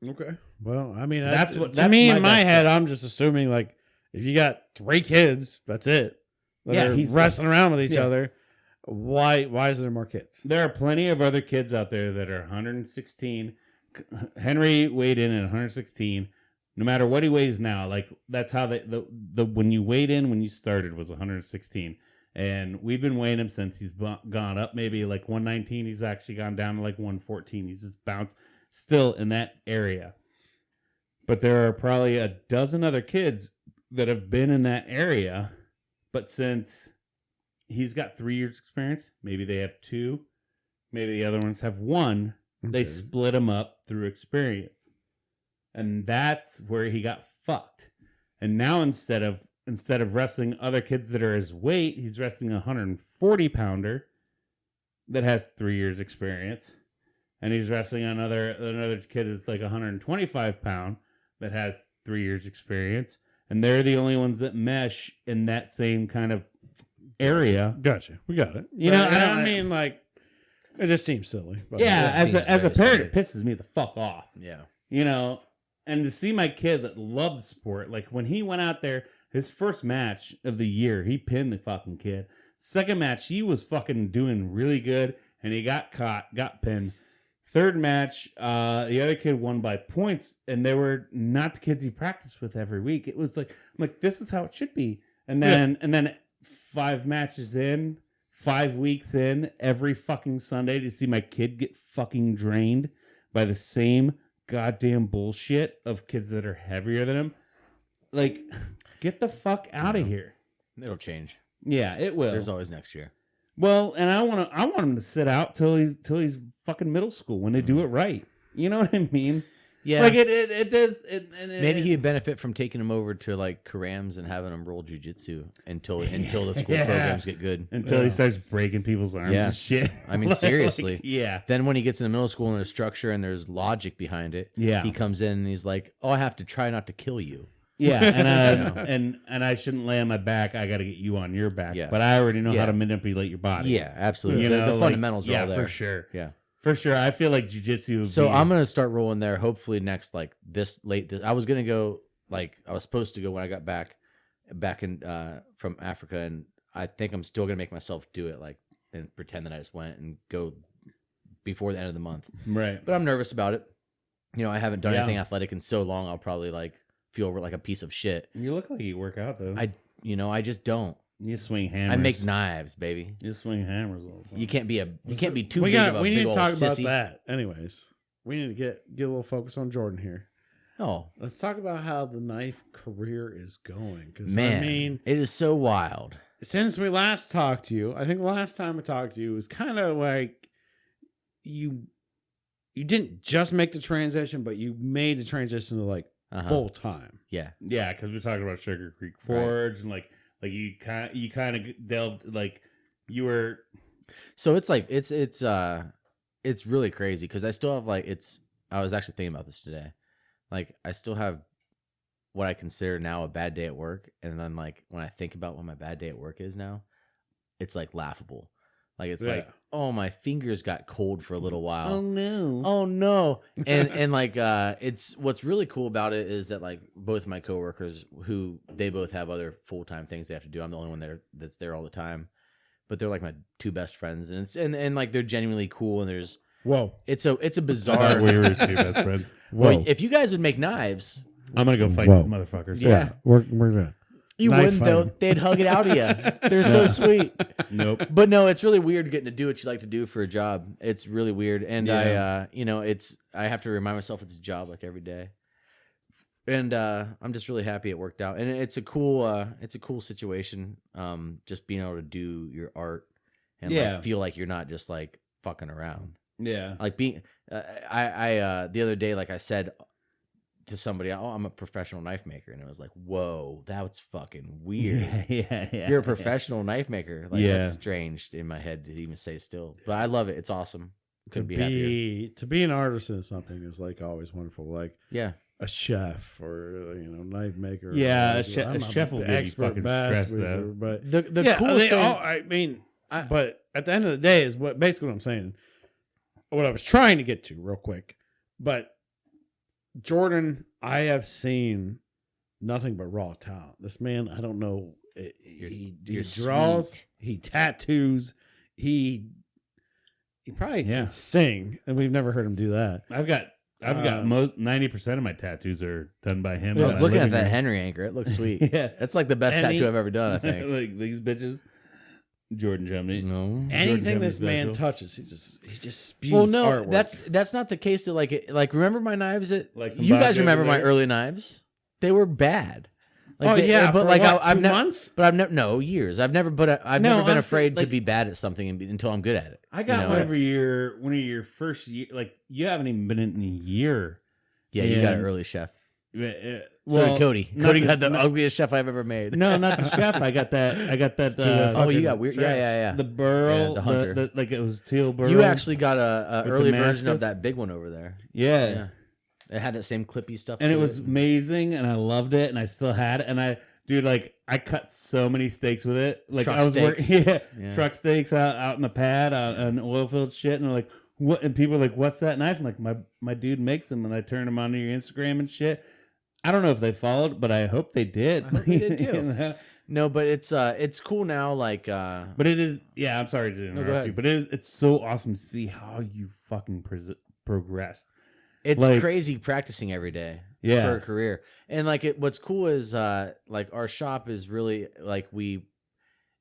Okay. Well, I mean, That's to what me my in my best head. guess. I'm just assuming like if you got 3 kids, that's it. That Yeah, are he's wrestling around with each yeah. other. Why is there more kids? There are plenty of other kids out there that are 116. Henry weighed in at 116. No matter what he weighs now, like that's how the when you weighed in when you started was 116, And we've been weighing him since he's gone up maybe like 119. He's actually gone down to like 114. He's just bounced still in that area. But there are probably a dozen other kids that have been in that area. But since he's got 3 years experience, maybe they have 2, maybe the other ones have 1. Okay. They split him up through experience. And that's where he got fucked. And now instead of wrestling other kids that are his weight, he's wrestling a 140-pounder that has 3 years experience. And he's wrestling another kid that's like 125-pound that has 3 years experience. And they're the only ones that mesh in that same kind of area. Gotcha. We got it. You know, I mean, like, it just seems silly. But yeah, as a parent, it pisses me the fuck off. Yeah. You know, and to see my kid that loves sport, like when he went out there, his first match of the year, he pinned the fucking kid. Second match, he was fucking doing really good, and he got caught, got pinned. Third match, the other kid won by points, and they were not the kids he practiced with every week. It was like, I'm like, this is how it should be. And then 5 matches in, 5 weeks in, every fucking Sunday to see my kid get fucking drained by the same goddamn bullshit of kids that are heavier than him. Like, get the fuck out of here. It'll change. Yeah, it will. There's always next year. Well, and I want him to sit out till he's fucking middle school when they do it right. You know what I mean? Yeah. Like it does. Maybe he'd benefit from taking him over to like Karams and having him roll jujitsu until the school programs get good. Until he starts breaking people's arms and shit. I mean, seriously. Yeah. Then when he gets into middle school and there's structure and there's logic behind it, he comes in and he's like, "Oh, I have to try not to kill you." Yeah, and I shouldn't lay on my back. I got to get you on your back. Yeah. But I already know how to manipulate your body. Yeah, absolutely. You know, the fundamentals are all there. for sure. Yeah. For sure. I feel like jiu-jitsu So I'm going to start rolling there hopefully next, like I was going to go, like I was supposed to go when I got back in from Africa, and I think I'm still going to make myself do it, like, and pretend that I just went and go before the end of the month. Right. But I'm nervous about it. You know, I haven't done anything athletic in so long. I'll probably like feel like a piece of shit. You look like you work out though. I just don't. You swing hammers. I make knives, baby. You swing hammers all the time. You can't be too big of a big old sissy. We need to talk about that. Anyways, we need to get a little focus on Jordan here. Oh, let's talk about how the knife career is going. Man, I mean, it is so wild. Since we last talked to you, I think the last time I talked to you was kind of like you didn't just make the transition, but you made the transition to like full time. Yeah, yeah, because we're talking about Sugar Creek Forge and like you kind of delved, like you were. So it's like it's really crazy because I still have I was actually thinking about this today. Like I still have what I consider now a bad day at work, and then like when I think about what my bad day at work is now, it's like laughable. Like it's like, oh, my fingers got cold for a little while. Oh no. And like it's what's really cool about it is that like both my coworkers, who they both have other full-time things they have to do. I'm the only one that's there all the time. But they're like my two best friends, and it's and like they're genuinely cool, and there's it's a bizarre we were two best friends. Well, if you guys would make knives, I'm gonna go fight these motherfuckers. Yeah. We're gonna. You wouldn't though. They'd hug it out of you. They're so sweet. Nope. But no, it's really weird getting to do what you like to do for a job. It's really weird, and I have to remind myself it's a job like every day. And I'm just really happy it worked out, and it's a cool situation. Just being able to do your art and like, feel like you're not just like fucking around. Yeah. Like being, I the other day, like I said to somebody, "Oh, I'm a professional knife maker," and it was like, "Whoa, that's fucking weird." Yeah. You're a professional knife maker. Like that's strange in my head to even say still, but I love it. It's awesome. Couldn't be happier. To be an artist in something is like always wonderful. Like a chef or knife maker. Yeah, like, a chef will give you fucking stress though. But the coolest thing. But at the end of the day is basically what I'm saying. What I was trying to get to real quick, but Jordan, I have seen nothing but raw talent. This man, I don't know. He draws, sweet. He tattoos, he probably can sing, and we've never heard him do that. I've got 90% of my tattoos are done by him. I was looking at that Henry anchor. It looks sweet. Yeah, that's like the best tattoo I've ever done. I think like these bitches. Jordan Chumney. No. Anything Chumney this man special. touches, he just spews Well, no, artwork. that's not the case. That like remember my knives? That Like some you Bob guys remember my David early knives? They were bad. Like but but like what, I've 2 never, months? but I've never years. I've never been honestly, afraid to like- be bad at something until I'm good at it. I got You know, one it's- one of your first year. Like you haven't even been in a year. Yeah, you got an And- early chef. So So did Cody. not Cody the- got the not- ugliest chef I've ever made. No, not the chef. I got that. Oh, you got weird. Yeah. The burl, Yeah, the hunter. like it was teal burl. You actually got a With early Damascus? version of that big one over there. yeah. Yeah, it had that same clippy stuff. And to it was amazing, and I loved it, and I still had it, and I cut so many steaks with it. Like Truck I was steaks. working, Yeah. truck steaks out in the pad on oil filled shit, and they're like, what? And people are like, what's that knife? I'm like, my dude makes them, and I turn them onto your Instagram and shit. I don't know if they followed, but I hope they did. I hope they did too. You know? No, but it's cool now. Like, But it is, yeah. I'm sorry to interrupt ahead. you, but it's so awesome to see how you fucking progressed. it's like- crazy practicing every day. Yeah. For a career. And like what's cool is like our shop is really like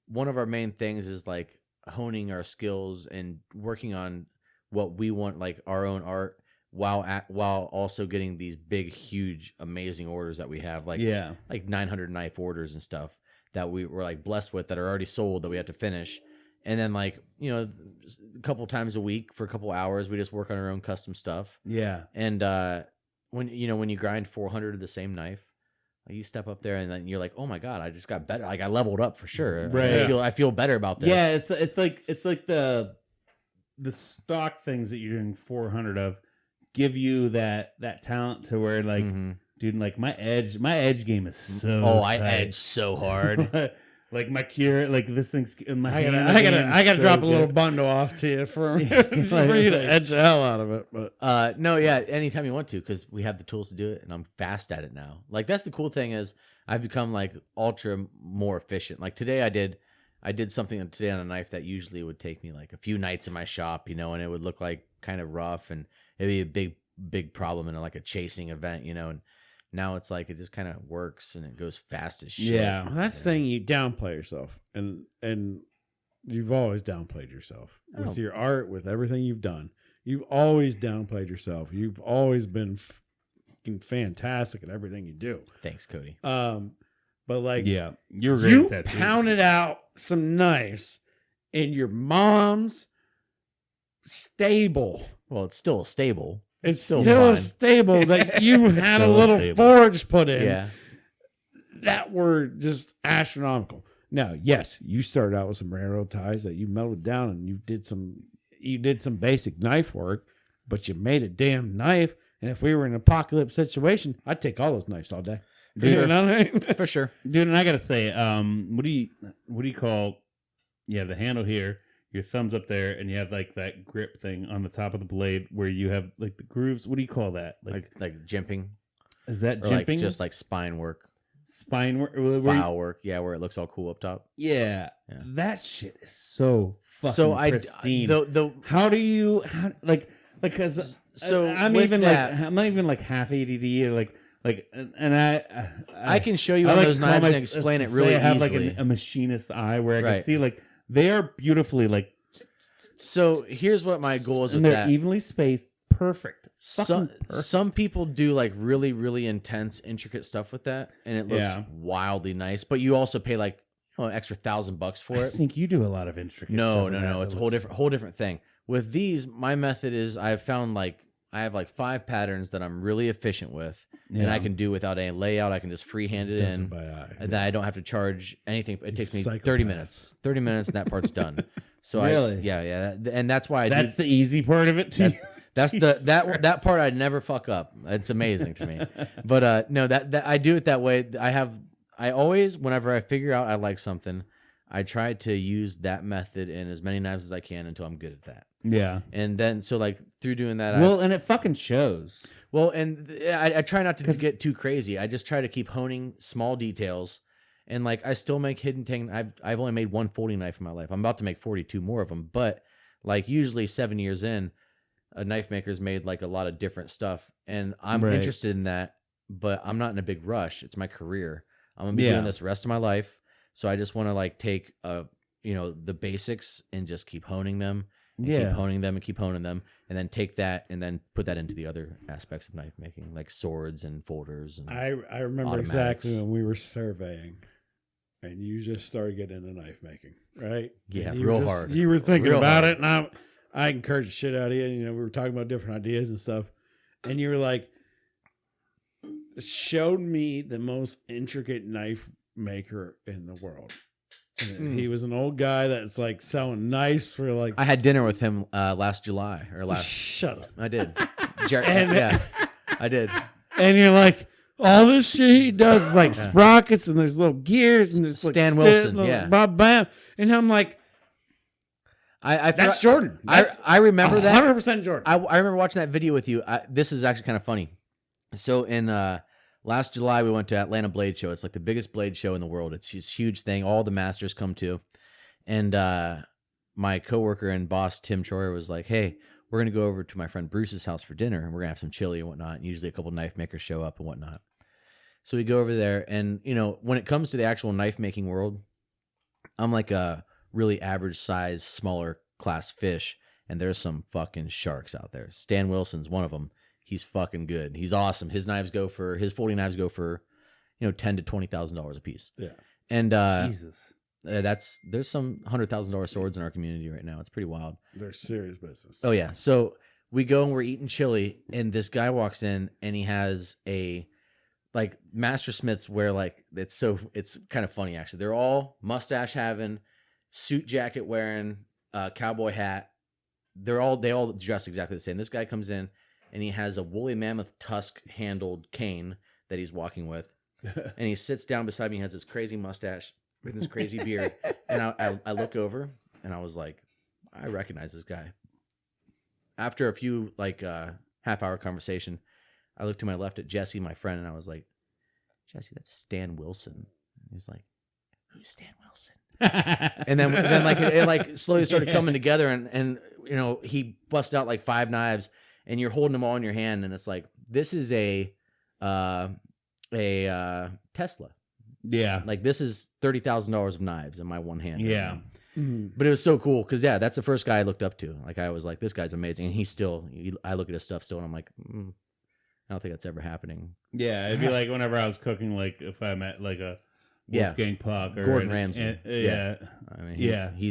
one of our main things is like honing our skills and working on what we want, like our own art, while also getting these big, huge, amazing orders that we have, like Yeah. like 900 knife orders and stuff that we were like blessed with that are already sold that we have to finish. And then like, you know, a couple times a week for a couple hours, we just work on our own custom stuff. Yeah. And when you grind 400 of the same knife, like you step up there and then you're like, oh my God, I just got better. Like I leveled up for sure. Right. I feel better about this. Yeah, it's like the stock things that you're doing 400 of give you that talent to where like Mhm. dude, like my edge game is so Oh, I tight. edge so hard. like my cure, like this thing's in my I hand. gotta so drop a little good. budden off to you for you Like- to edge the hell out of it. But No, yeah, anytime you want to, because we have the tools to do it, and I'm fast at it now. Like that's the cool thing is I've become like ultra more efficient. Like today I did something today on a knife that usually would take me like a few nights in my shop, you know, and it would look like kind of rough and it'd be a big problem in like a chasing event, you know, and now it's like it just kind of works and it goes fast as shit. Yeah. well, that's the thing, you downplay yourself, and you've always downplayed yourself Oh. with your art, with everything you've done. You've always downplayed yourself. You've always been fucking fantastic at everything you do. Thanks, Cody. But like, Yeah, you're great you at that too. pounded out some knives in your mom's stable. Well, it's still stable. It's Still still fine. a stable that you had a Still a little stable. forge put in. Yeah. That were just astronomical. Now, yes, you started out with some railroad ties that you melted down, and you did some basic knife work, but you made a damn knife. And if we were in an apocalypse situation, I'd take all those knives all day. For You sure. know what I mean? For sure. Dude, and I gotta say, what do you call? Yeah, the handle here, your thumbs up there, and you have like that grip thing on the top of the blade where you have like the grooves. What do you call that? Like jimping. Is that Or like jimping? just like spine work, spine work? Where you- file work. Yeah, where it looks all cool up top. yeah, Yeah. that shit is so fucking So pristine. the How do you like because So I'm with even that- like I'm not even like half ADD or like and I can show you I one like of those to call knives and my- explain it say really I have easily. like a machinist eye where I can Right. see like they are beautifully like So here's what my goal is with and they're that. evenly spaced, perfect. Some Fucking perfect. some people do like really really intense intricate stuff with that, and it looks Yeah. wildly nice. But you also pay like an extra $1,000 for I it. think you do a lot of intricate. No, stuff no, with that no. that It's a looks- whole different thing. With these, my method is I've found like I have like 5 patterns that I'm really efficient with, and Yeah. I can do without any layout. I can just freehand it Does in. it by eye. And then I don't have to charge anything. It takes me psychopath. 30 minutes. 30 minutes and that part's done. So Really? yeah. And that's why I That's do. the easy part of it too. That's that part I never fuck up. It's amazing to me. But no, that I do it that way. I always, whenever I figure out I like something, I try to use that method in as many knives as I can until I'm good at that. Yeah. And then so like through doing that, Well, and it fucking shows. I try not to get too crazy. I just try to keep honing small details. And like I still make hidden ting. I've only made one folding knife in my life. I'm about to make 42 more of them. But like usually 7 years in, a knife maker's made like a lot of different stuff, and I'm Right. interested in that. But I'm not in a big rush. It's my career. I'm gonna be Yeah. doing this the rest of my life. So I just want to like take a the basics and just keep honing them. And Yeah. keep honing them and keep honing them, and then take that and then put that into the other aspects of knife making, like swords and folders. And I remember automatics. exactly when we were surveying, and you just started getting into knife making, right? Yeah, And you real were hard. You were thinking Real about hard. it, and I encouraged the shit out of you. We were talking about different ideas and stuff, and you were like, showed me the most intricate knife maker in the world. And he was an old guy that's like selling knives for like. I had dinner with him last July or last. Shut up. I did. And- Yeah, I did. And you're like, all this shit he does is like sprockets, and there's little gears, and there's Stan like Wilson, little yeah. bam, bam. And I'm like, I that's forgot- Jordan. That's I remember that. 100% Jordan. I remember watching that video with you. This is actually kind of funny. So in last July, we went to Atlanta Blade Show. It's like the biggest blade show in the world. It's this huge thing. All the masters come to. And my coworker and boss, Tim Troyer, was like, hey, we're going to go over to my friend Bruce's house for dinner, and we're going to have some chili and whatnot. And usually a couple knife makers show up and whatnot. So we go over there, and, when it comes to the actual knife making world, I'm like a really average size, smaller class fish, and there's some fucking sharks out there. Stan Wilson's one of them. He's fucking good. He's awesome. His 40 knives go for, $10,000 to $20,000 a piece. Yeah. And Jesus. there's some $100,000 swords in our community right now. It's pretty wild. They're serious business. Oh yeah. So we go and we're eating chili, and this guy walks in, and he has a like Master Smiths where like it's kind of funny actually. They're all mustache having, suit jacket wearing, cowboy hat. They all dress exactly the same. This guy comes in, and he has a woolly mammoth tusk handled cane that he's walking with, and he sits down beside me. He has this crazy mustache with this crazy beard, and I look over, and I was like, I recognize this guy. After a few half-hour conversation, I looked to my left at Jesse, my friend, and I was like, Jesse, that's Stan Wilson. And he's like, who's Stan Wilson? and then it slowly started coming together, and he busted out like 5 knives, and you're holding them all in your hand, and it's like, this is a Tesla. Yeah. Like, this is $30,000 of knives in my one hand. right Yeah. now. But it was so cool because that's the first guy I looked up to. Like, I was like, this guy's amazing, and I look at his stuff still, and I'm like, I don't think that's ever happening. Yeah. It'd be like whenever I was cooking, like if I met like a Wolfgang Puck or Gordon Ramsay. yeah. I mean,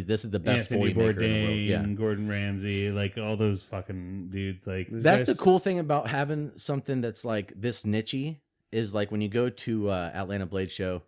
this is the best Anthony 40 maker in the world. Bourdain, Yeah. Gordon Ramsay, like all those fucking dudes. Like That's the cool thing about having something that's like this niche-y is like when you go to Atlanta Blade Show,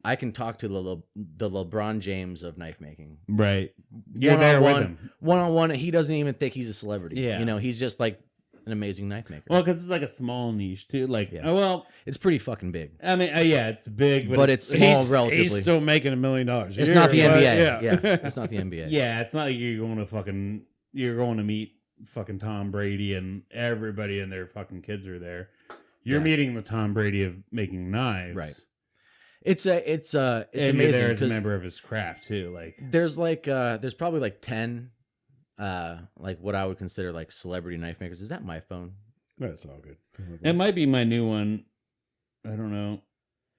I can talk to the LeBron James of knife making. Right. You're there with him. One-on-one, he doesn't even think he's a celebrity. Yeah. He's just like an amazing knife maker. Well, because it's like a small niche too. Like, Yeah. well, It's pretty fucking big. I mean, yeah, it's big, But it's small relatively. He's still making $1 million. It's not the NBA. Yeah. Yeah, it's not the NBA. yeah, it's not like you're going to meet fucking Tom Brady and everybody and their fucking kids are there. You're Yeah. meeting the Tom Brady of making knives, Right. It's and amazing you're there as a 'cause member of his craft too. Like, there's probably like 10 like what I would consider like celebrity knife makers. Is that my phone? That's all good. it might be my new one. I don't know.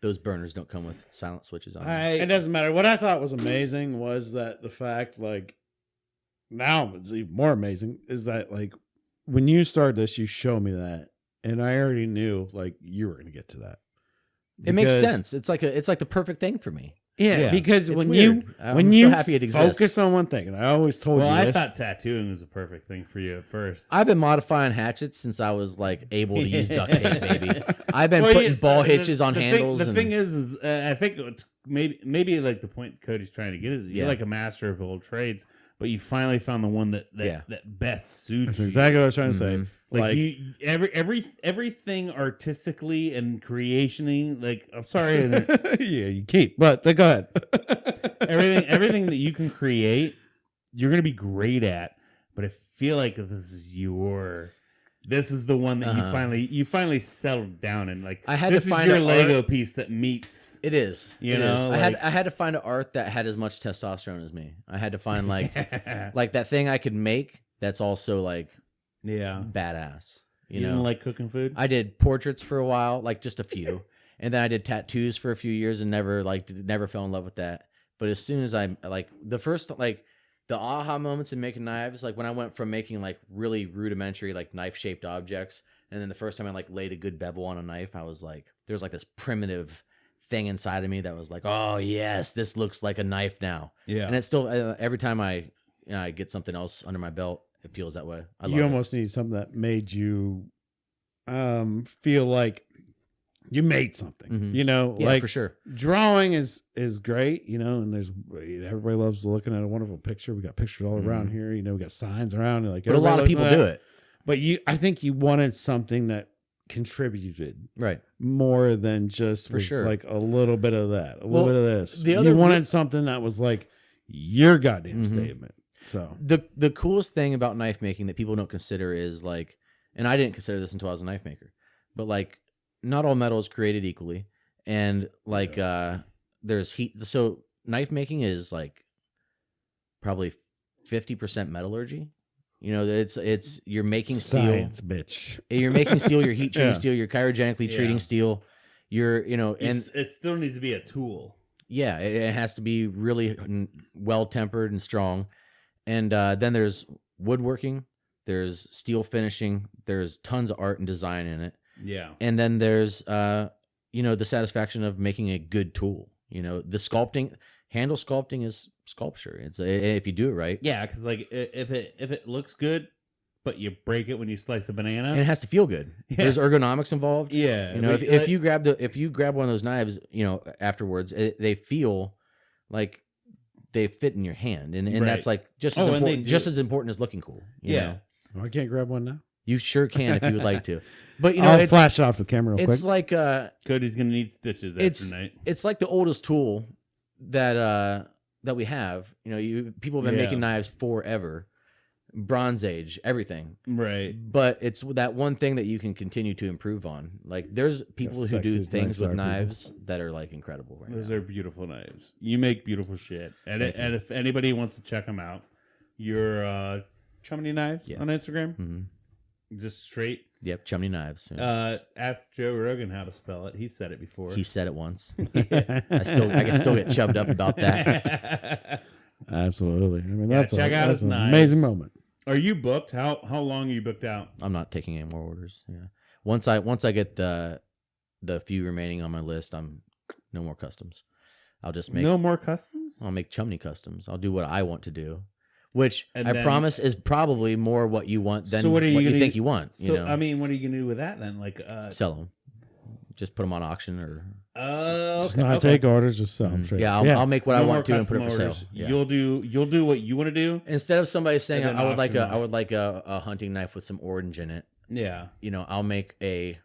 Those burners don't come with silent switches on them. It doesn't matter. What I thought was amazing was that the fact, like, now it's even more amazing, is that, like, when you started this, you showed me that, and I already knew, like, you were going to get to that. It makes Because- sense. It's like the perfect thing for me. Yeah, because It's when weird. I'm when so you happy it exists. focus on one thing, and I always told Well, you I this. thought tattooing was the perfect thing for you at first. I've been modifying hatchets since I was like able to use duct tape, baby. I've been Well, putting yeah, ball the- hitches on the handles. Thing, the and, thing is I think it's maybe like the point Cody's trying to get is you're Yeah. like a master of all trades, but you finally found the one that Yeah. best suits That's you. exactly what I was trying to say. Mhm. Like you, everything artistically and creationing. Like I'm sorry, yeah, you keep, but go ahead. everything that you can create, you're gonna be great at. But I feel like this is the one that you finally settled down and like. I had this to is find your an Lego art- piece that meets. It is. You It know, is. like- I had to find an art that had as much testosterone as me. I had to find like that thing I could make that's also like Yeah. badass. You You know, didn't like cooking food? I did portraits for a while, like just a few, and then I did tattoos for a few years and never fell in love with that. But as soon as I like the first like the aha moments in making knives, like when I went from making like really rudimentary like knife shaped objects, and then the first time I like laid a good bevel on a knife, I was like, there's like this primitive thing inside of me that was like, oh yes, this looks like a knife now. Yeah. And it's still every time I get something else under my belt, it feels that way. You almost need something that made you feel like you made something, you know, yeah, like for sure. Drawing is great, you know, and everybody loves looking at a wonderful picture. We got pictures all around here, you know, we got signs around, and like, but a lot of people do it. But I think you wanted something that contributed, right, more than just for sure like a little bit of that, a little bit of this. You wanted something that was like your goddamn statement. So the coolest thing about knife making that people don't consider is like, and I didn't consider this until I was a knife maker, but like, not all metal is created equally, and like there's heat. So knife making is like probably 50% metallurgy. You know, it's you're making science, steel, bitch. You're making steel. You're heat treating steel. You're cryogenically treating steel. You're and it still needs to be a tool. Yeah, it has to be really well tempered and strong. And then there's woodworking. There's steel finishing. There's tons of art and design in it. Yeah. And then there's the satisfaction of making a good tool. You know, the sculpting, handle sculpting is sculpture. It's if you do it right. Yeah, because like if it looks good, but you break it when you slice a banana, and it has to feel good. Yeah. There's ergonomics involved. Yeah. You know, if you grab one of those knives, you know, afterwards they feel like they fit in your hand, and right. That's like just as important as looking cool. You know? Oh, I can't grab one now. You sure can if you would like to. But you know, I'll flash it off the camera real quick. It's like Cody's gonna need stitches after night. It's like the oldest tool that we have. You know, people have been making knives forever. Bronze Age, everything. Right. But it's that one thing that you can continue to improve on. Like there's people who do things with knives that are like incredible right Those are beautiful knives. You make beautiful shit. And if anybody wants to check them out, your Chumney Knives on Instagram. Mm-hmm. Just straight. Yep, Chumney Knives. Yeah. Ask Joe Rogan how to spell it. He said it before. He said it once. I can still get chubbed up about that. Absolutely. I mean, that's his an knives. amazing moment. Are you booked? How long are you booked out? I'm not taking any more orders. Yeah. Once I get the few remaining on my list, I'm no more customs. I'll just make no more customs. I'll make Chumney customs. I'll do what I want to do. Which I promise is probably more what you want than what you think you want. So, you know? I mean, what are you going to do with that then? Like, sell them. Just put them on auction or... Just not take orders, just sell them. Yeah, I'll make what I want to and put it for sale. Yeah. You'll do what you want to do. Instead of somebody saying, I would like a hunting knife with some orange in it. Yeah. You know, I'll make a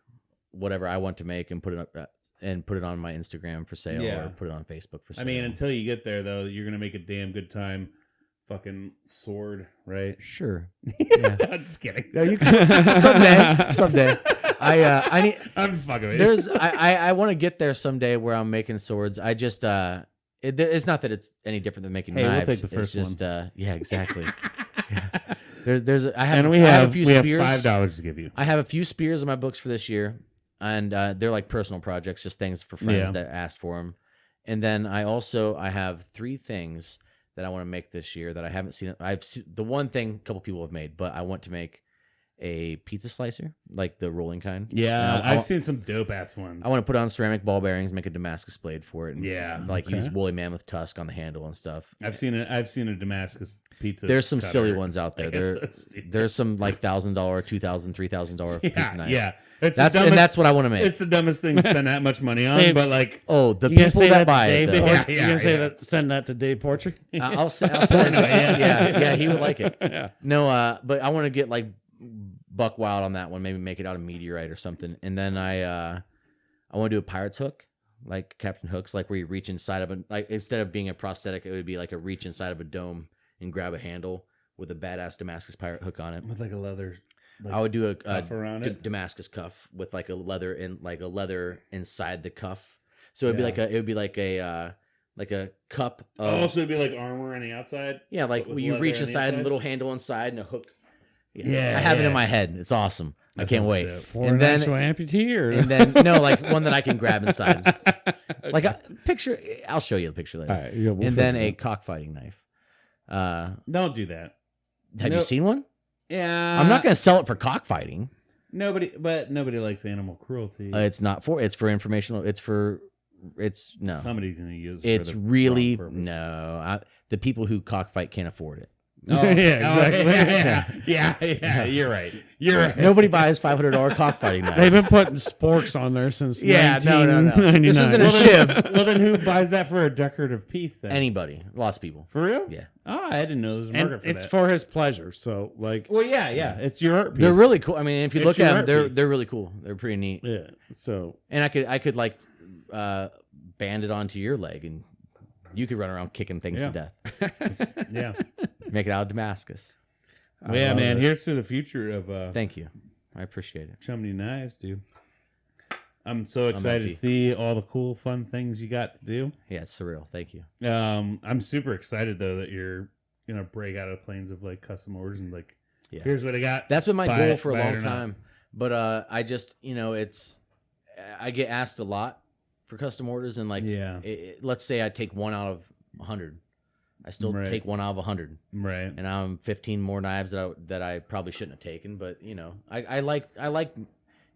whatever I want to make and put it up and put it on my Instagram for sale or put it on Facebook for sale. I mean, until you get there, though, you're going to make a damn good time. Fucking sword, right? Sure. Yeah. I'm just kidding. No, you can, someday. I'm fucking with you. I want to get there someday where I'm making swords. I just it's not that it's any different than making knives. We'll take the first one. Yeah, exactly. Yeah. I have a few spears. Have $5 to give you. I have a few spears in my books for this year, and they're like personal projects, just things for friends that asked for them. And then I have 3 things that I want to make this year that I haven't seen. I've seen the one thing a couple people have made, but I want to make a pizza slicer, like the rolling kind. Yeah, I've seen some dope ass ones. I want to put on ceramic ball bearings, make a Damascus blade for it. And use woolly mammoth tusk on the handle and stuff. I've seen a Damascus pizza. There's some silly ones out there. There's some like $1,000, $2,000, $3,000 pizza knives. Yeah, that's what I want to make. It's the dumbest thing to spend that much money on. But like, the people that buy it. You're gonna say that? Send that to Dave Portrait. I'll send it. Yeah, he would like it. Yeah. No, but I want to get like buck wild on that one. Maybe make it out of meteorite or something. And then I want to do a pirate's hook, like Captain Hook's, like where you reach inside of instead of being a prosthetic, it would be like a reach inside of a dome and grab a handle with a badass Damascus pirate hook on it. With like a leather. I would do a Damascus cuff with like a leather inside the cuff. So it'd be like a cup. So it'd be like armor on the outside. Yeah, like you reach inside and a little handle inside and a hook. Yeah, I have it in my head. It's awesome. I can't wait. For an actual amputee, or and then no, like one that I can grab inside. Like a picture. I'll show you the picture later. All right, yeah, we'll and then figure a it cockfighting knife. Don't do that. Have you seen one? Yeah. I'm not going to sell it for cockfighting. Nobody likes animal cruelty. It's for informational. No. Somebody's going to use it. It's for the really wrong purpose. no. The people who cockfight can't afford it. Oh, Yeah, exactly. Yeah. You're right. You're right. Nobody buys $500 cockfighting knives. They've been putting sporks on there since Yeah, no. 1999. This isn't a Well, shiv. well, then who buys that for a decorative piece then? Anybody, lots of people. For real? Yeah, Oh, I didn't know there was a And market for it's that. for his pleasure. So, like, Well, yeah. It's your art piece. they're really cool. I mean, if you It's look your at them, art piece. they're really cool. They're pretty neat. yeah. So, And I could like band it onto your leg, and you could run around kicking things to death. Yeah. Make it out of Damascus. Well, yeah, love man. it. Here's to the future of Thank you. I appreciate it. Chumney Knives, dude. I'm so excited empty. to see all the cool, fun things you got to do. Yeah, it's surreal. Thank you. I'm super excited though that you're gonna break out of the planes of like custom orders and like, Yeah. here's what I got. That's been my Buy goal it, for a buy it long or not. time. But I just, I get asked a lot for custom orders, and like, Yeah. let's say I take 1 out of 100. I still Right. take 1 out of 100, Right. and I'm 15 more knives that I probably shouldn't have taken. But I like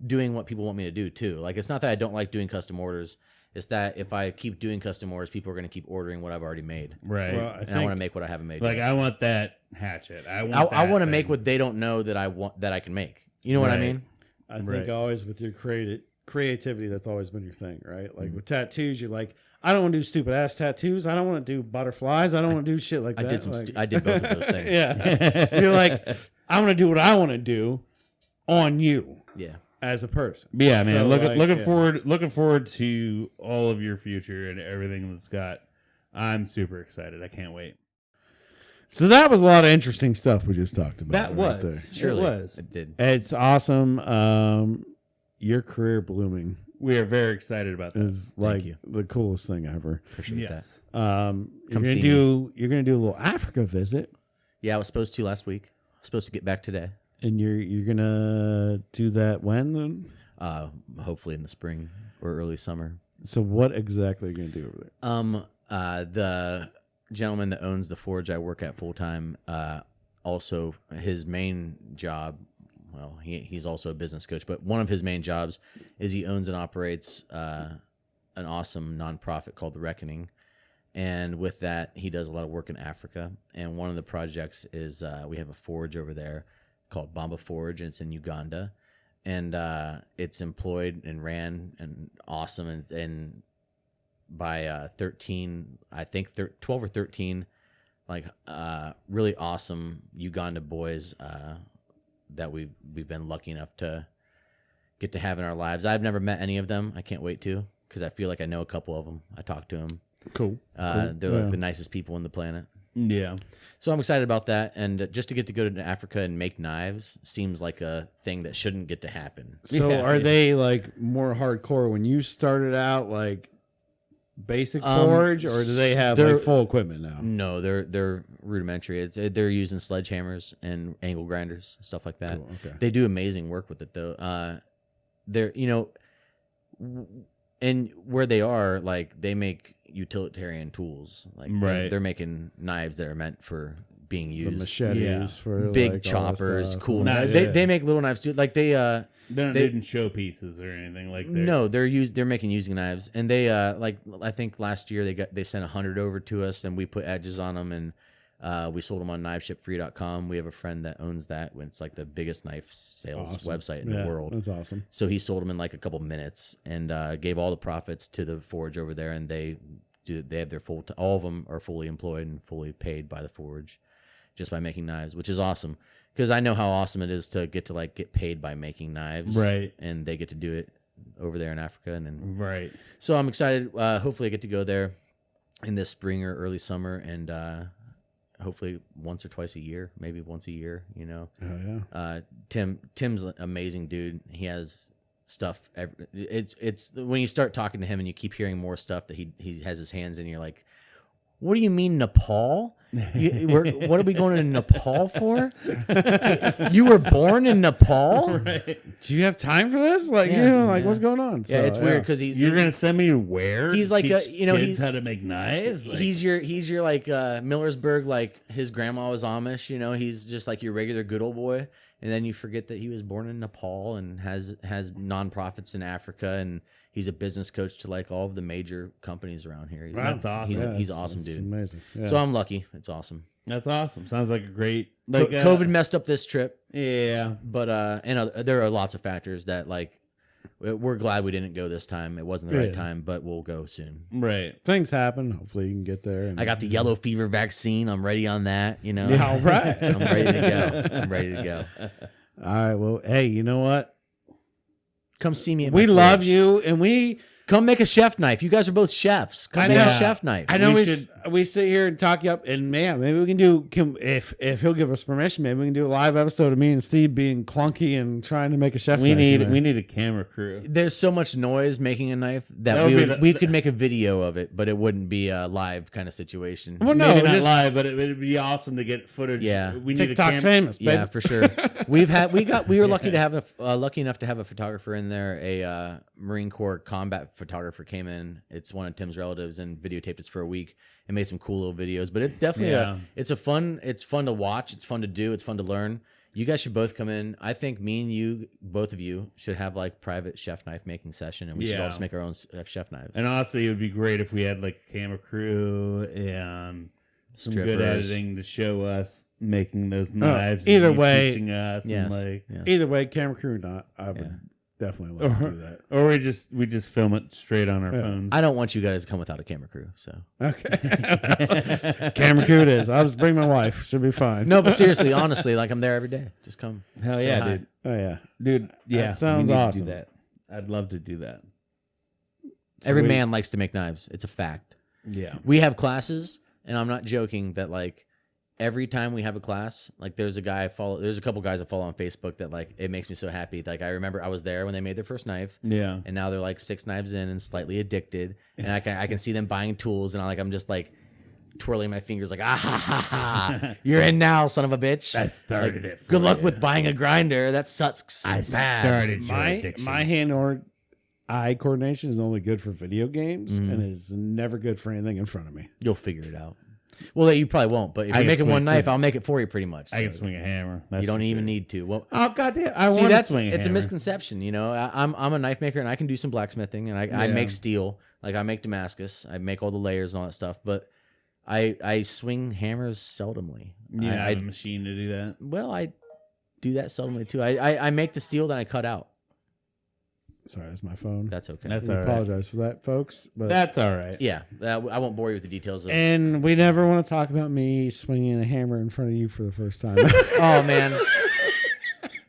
doing what people want me to do too. Like, it's not that I don't like doing custom orders. It's that if I keep doing custom orders, people are going to keep ordering what I've already made, Right. well, and I want to make what I haven't made. like yet. I want that hatchet. I want. I want to that make thing. what they don't know that I can make. You know what I Right. mean? I think Right. always with your creativity, that's always been your thing, right? Like with tattoos, you're like, I don't want to do stupid ass tattoos. I don't want to do butterflies. I don't want to do shit like I that. did some. Like, I did both of those things. yeah. You're like, I want to do what I want to do on you Yeah. as a person. Yeah, man. So, like, looking yeah. forward to all of your future and everything that's got. I'm super excited. I can't wait. So that was a lot of interesting stuff we just talked about. That right was. there. Surely. It was. It did. It's awesome. Your career blooming We are very excited about that. is like you. the coolest thing ever. Appreciate Yes. You're Come gonna see you're gonna do a little Africa visit, that. Yeah, I was supposed to last week. Supposed to get back today. and you're gonna do that when? Then? Hopefully in the spring or early summer. So what exactly are you gonna do over there? The gentleman that owns the forge I work at full time, also his main job, well, he's also a business coach, but one of his main jobs is he owns and operates an awesome nonprofit called The Reckoning. And with that, he does a lot of work in Africa. And one of the projects is we have a forge over there called Bamba Forge, and it's in Uganda. And it's employed and ran and awesome. And by 13, I think 12 or 13, like really awesome Uganda boys that we've been lucky enough to get to have in our lives. I've never met any of them. I can't wait to, because I feel like I know a couple of them. I talk to them. Cool. They're Yeah. like the nicest people on the planet. Yeah. So I'm excited about that. And just to get to go to Africa and make knives seems like a thing that shouldn't get to happen. So Yeah. are they like more hardcore when you started out, like basic forge, or do they have they're- like full equipment now? No, they're rudimentary. They're using sledgehammers and angle grinders, stuff like that. Cool, okay. They do amazing work with it though. They're and where they are, like they make utilitarian tools. Like Right. they're making knives that are meant for being The used. machetes Yeah. for Big like, all choppers, that stuff. cool Nice. knives. Yeah. They make little knives too. Like they They're not They- doing showpieces or anything like that. no, they're making using knives, and they like I think last year they sent 100 over to us, and we put edges on them, and we sold them on kniveshipfree.com. We have a friend that owns that. It's like the biggest knife sales Awesome. website in Yeah, the world. That's awesome. So he sold them in like a couple minutes, and gave all the profits to the forge over there, and they have their all of them are fully employed and fully paid by the forge, just by making knives, which is awesome. Because I know how awesome it is to get paid by making knives, Right. And they get to do it over there in Africa, and then, Right. so I'm excited. Hopefully, I get to go there in this spring or early summer, and hopefully once or twice a year, maybe once a year. Oh yeah. Tim's an amazing dude. He has stuff. It's when you start talking to him and you keep hearing more stuff that he has his hands in. You're like, what do you mean Nepal? What are we going to Nepal for? You were born in Nepal? Do you have time for this? Like, what's going on? Yeah, it's weird because You're gonna send me to where? He's like Teach kids he's how to make knives. Like, he's your like Millersburg, like his grandma was Amish. He's just like your regular good old boy. And then you forget that he was born in Nepal and has nonprofits in Africa, and he's a business coach to like all of the major companies around here. That's awesome. He's awesome, it's dude. Amazing. Yeah. So I'm lucky. It's awesome. That's awesome. Sounds like a great like COVID messed up this trip, Yeah, but there are lots of factors that like we're glad we didn't go this time. It wasn't the right time, but we'll go soon. right. Things happen. Hopefully you can get there. And I got the yellow fever vaccine. I'm ready on that. Yeah, all right. I'm ready to go. All right. Well, hey, you know what? Come see me. At We my love forge. you, and we. Come make a chef knife. You guys are both chefs. Come make a chef knife. I know We we sit here and talk you up, and man, maybe we can do if he'll give us permission, maybe we can do a live episode of me and Steve being clunky and trying to make a chef. We knife. need a camera crew. There's so much noise making a knife that That we could make a video of it, but it wouldn't be a live kind of situation. Well, no, Maybe not just live, but it'd be awesome to get footage. Yeah. we need TikTok a famous, baby. Yeah, for sure. We were lucky to have lucky enough to have a photographer in there. A Marine Corps combat photographer came in. It's one of Tim's relatives and videotaped us for a week and made some cool little videos. But it's definitely it's fun to watch. It's fun to do. It's fun to learn. You guys should both come in. I think me and you, both of you, should have like private chef knife making session, and we should all just make our own chef knives. And honestly, it would be great if we had like a camera crew and some good Strippers. editing to show us making those knives. either and you way- teaching us Yes. and like, Yes. Either way, camera crew or not, I would definitely love to do that. or we just film it straight on our phones. I don't want you guys to come without a camera crew. So Okay, camera crew it is. I'll just bring my wife. Should be fine. no, but seriously, honestly, like I'm there every day. Just come. Hell Say yeah, hi. dude. Oh yeah, Dude, yeah, That sounds we need to awesome. do that. I'd love to do that. Every Sweet. man likes to make knives. It's a fact. Yeah. We have classes, and I'm not joking that like every time we have a class, like there's a couple guys I follow on Facebook that like it makes me so happy. Like I remember I was there when they made their first knife, Yeah. and now they're like 6 knives in and slightly addicted, and I can see them buying tools, and I'm just like twirling my fingers like ah ha ha ha, you're in now, son of a bitch. I started Like, it. For good luck you. with buying a grinder. That sucks. I bad. started your my addiction. my hand or eye coordination is only good for video games Mm-hmm. and is never good for anything in front of me. You'll figure it out. Well, you probably won't, but if I you're can making one swing- knife, I'll make it for you pretty much. I can swing a hammer. That's You don't for even sure. need to. Well, Oh goddamn! I see, want to that's swing. it's a hammer. misconception. I'm a knife maker and I can do some blacksmithing and I make steel. Like I make Damascus. I make all the layers and all that stuff. But I swing hammers seldomly. You I have a machine to do that. well, I do that seldomly too. I make the steel, then I cut out. Sorry, that's my phone. That's okay. That's I all right. apologize for that, folks. But That's all right. Yeah, I won't bore you with the details of. and we never want to talk about me swinging a hammer in front of you for the first time. Oh man,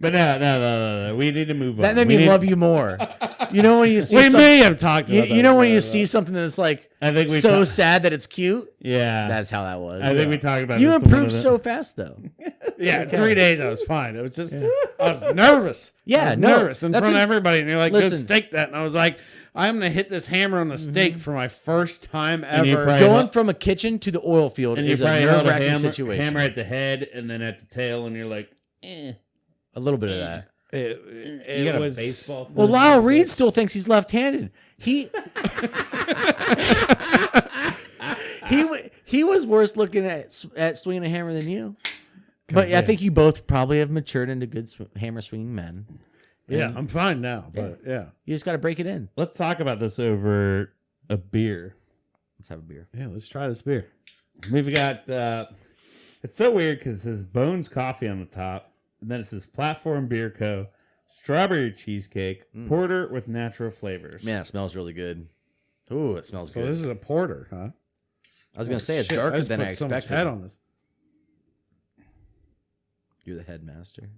But no. We need to move on. that made We me need- love you more. You know when you see we something, may have talked about you know that when you before, see something that's like I think we so ta- sad that it's cute. Yeah. That's how that was. I think we talked about You this in one improved of the- so fast though. Yeah, 3 days I was fine. It was just I was nervous. Yeah, I was no, nervous in that's front of a- everybody, and you're like, Listen. "Good steak that," and I was like, "I'm gonna hit this hammer on the steak for my first time And you ever." probably- Going from a kitchen to the oil field And you is a probably held a nerve-wracking situation. hammer at the head and then at the tail, and you're like, eh. A little bit of that. It You got was a baseball. Well, Lyle Reed still thinks he's left-handed. He was worse looking at swinging a hammer than you. But I think you both probably have matured into good hammer swinging men. Yeah, I'm fine now, but yeah, You just got to break it in. Let's talk about this over a beer. Let's have a beer. yeah. Let's try this beer. We've got. It's so weird because it says Bones Coffee on the top, and then it says Platform Beer Co. Strawberry Cheesecake Porter with natural flavors. Man, it smells really good. Ooh, it smells So good. this is a porter, huh? I was gonna say it's Shit, darker just than I put so much expected. head on this. You're the headmaster.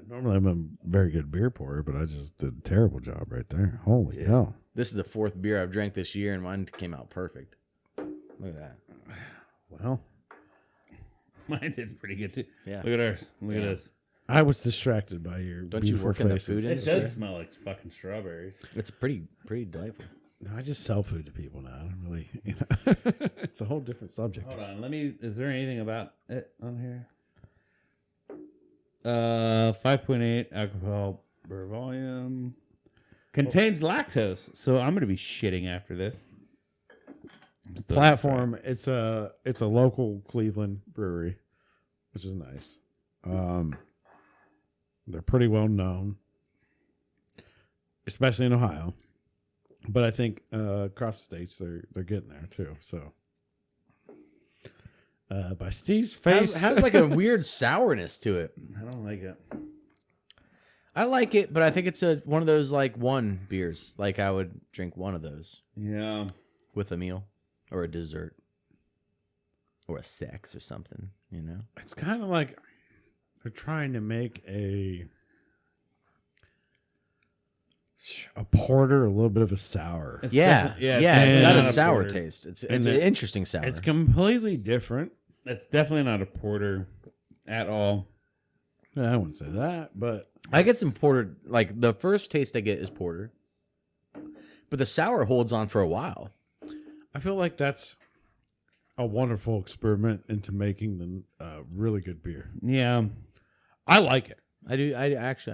Normally, I'm a very good beer pourer, but I just did a terrible job right there. Holy hell! This is the 4th beer I've drank this year, and mine came out perfect. Look at that. Well, Mine did pretty good too. Yeah. Look at ours. Look at this. I was distracted by your Don't you beautiful work in the faces. food It industry? does smell like fucking strawberries. It's pretty delightful. No, I just sell food to people now. I don't really. It's a whole different subject. Hold on. Is there anything about it on here? 5.8 alcohol per volume. Contains lactose. So I'm going to be shitting after this. Platform. It's a local Cleveland brewery, which is nice. They're pretty well known, especially in Ohio. But I think across the states they're getting there too. So by Steve's face has like a weird sourness to it. I don't like it. I like it, but I think it's one of those like one beers. Like I would drink one of those. Yeah. With a meal or a dessert or a sex or something, you know? it's kind of like they're trying to make a porter, a little bit of a sour. It's Yeah. yeah. It's got not a sour porter. taste. It's And an it- interesting sour. It's completely different. It's definitely not a porter at all. Yeah, I wouldn't say that, but I get some porter. Like the first taste I get is porter, but the sour holds on for a while. I feel like that's a wonderful experiment into making the really good beer. Yeah. I like it. I do. I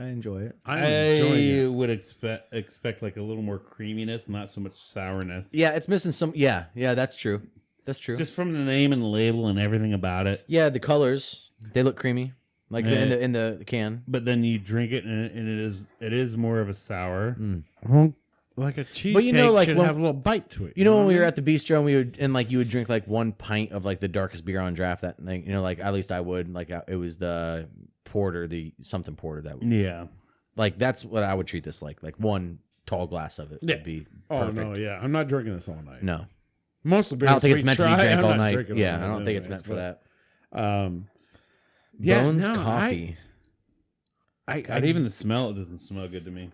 enjoy it. I'm enjoying I it. would expect like a little more creaminess, not so much sourness. Yeah, it's missing some. Yeah, that's true. That's true. Just from the name and the label and everything about it. yeah, the colors they look creamy, like in the can. But then you drink it and it is more of a sour. Well, like a cheesecake like should when- have a little bite to it. You know when we were at the bistro and you would drink like one pint of like the darkest beer on draft that night. You know, like at least I would. Like it was the porter, the something porter that Yeah. like that's what I would treat this like one tall glass of it would be perfect. Oh no, yeah, I'm not drinking this all night. No, Most of the beers I don't think we it's meant to try, be drank I'm all not night. drinking Yeah, all I don't night think it's anyways, meant for but, that. Yeah, Bones no, coffee. God, even the smell, it doesn't smell good to me.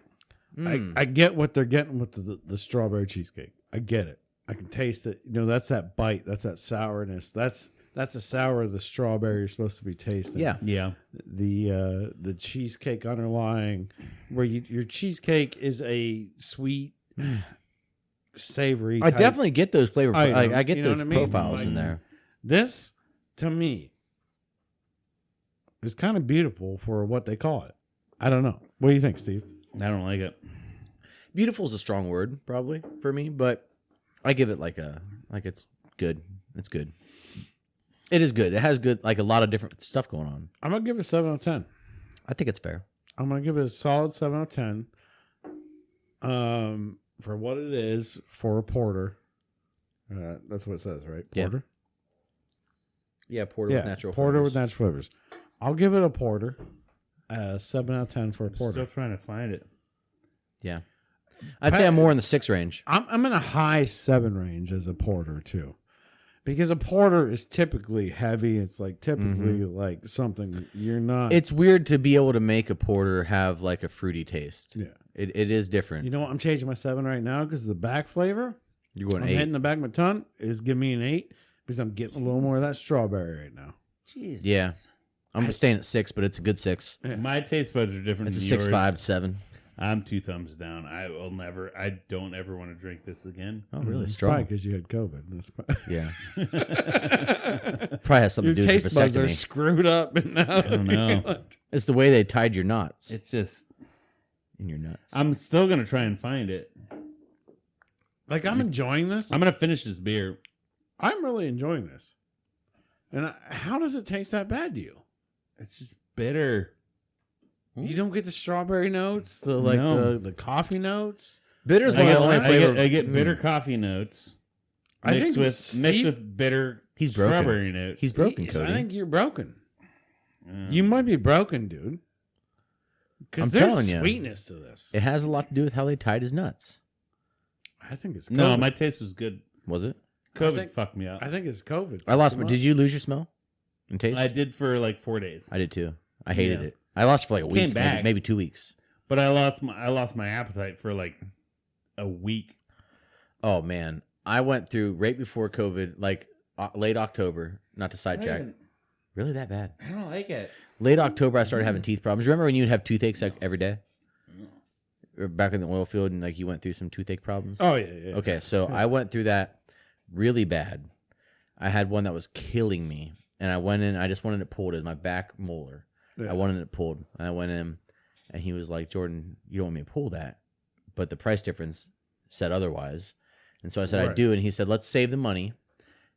I get what they're getting with the strawberry cheesecake. I get it. I can taste it. You know, that's that bite. That's that sourness. That's the sour the strawberry is supposed to be tasting. Yeah. Yeah. The cheesecake underlying, where your cheesecake is a sweet, savory. I type. definitely get those flavor. item, I get you know those what I mean? profiles Like, in there. This, to me, is kind of beautiful for what they call it. I don't know. What do you think, Steve? I don't like it. Beautiful is a strong word, probably for me, but I give it like it's good. It's good. It is good. It has good, like a lot of different stuff going on. I'm gonna give it a 7 out of 10. I think it's fair. I'm gonna give it a solid 7 out of 10. For what it is for a porter. That's what it says, right? Yeah. Porter. Yeah, porter with natural porter flavors. with natural flavors. I'll give it a porter. 7 out of 10 for a porter. Still trying to find it. Yeah, I'd say I'm more in the 6 range. I'm in a high 7 range as a porter too, because a porter is typically heavy. It's like typically like something you're not. It's weird to be able to make a porter have like a fruity taste. Yeah. It is different. You know what? I'm changing my 7 right now because the back flavor. You're going I'm 8. hitting the back of my tongue is giving me an 8 because I'm getting a little more of that strawberry right now. Jesus. Yeah, I'm staying at 6, but it's a good 6. My taste buds are different It's a than 6, yours. 5, 7. I'm 2 thumbs down. I don't ever want to drink this again. Oh, really It's strong? probably because you had COVID. That's Yeah. Probably has something your to do with taste the buds are vasectomy. screwed up. And now I don't know. It's the way they tied your knots It's just, in your nuts. I'm still going to try and find it. Like I'm enjoying this. I'm going to finish this beer. I'm really enjoying this. And how does it taste that bad to you? It's just bitter. You don't get the strawberry notes, No. the coffee notes. Bitter is I one of get, the only flavor. I get bitter coffee notes I mixed think with Steve- bitter He's broken. strawberry notes. He's broken, Yes, Cody. I think you're broken. You might be broken, dude. Because I'm there's telling you. sweetness to this. It has a lot to do with how they tied his nuts. I think it's COVID. No, my taste was good. Was it? COVID think- fucked me up. I think it's COVID. I lost. Did you lose your smell and taste? I did for like 4 days, I did too. I hated Yeah. it. I lost for like a week, Came back. maybe 2 weeks. but I lost my appetite for like a week. Oh man, I went through right before COVID, like late October. Not to sidetrack. Really that bad? I don't like it. Late October, I started having teeth problems. Remember when you'd have toothaches like, every day? back in the oil field and like you went through some toothache problems? Oh yeah. Okay, so I went through that really bad. I had one that was killing me, and I went in. I just wanted it pulled. It was my back molar. Yeah. I wanted it pulled, and I went in, and he was like, "Jordan, you don't want me to pull that," but the price difference said otherwise, and so I said, "I do," and he said, "Let's save the money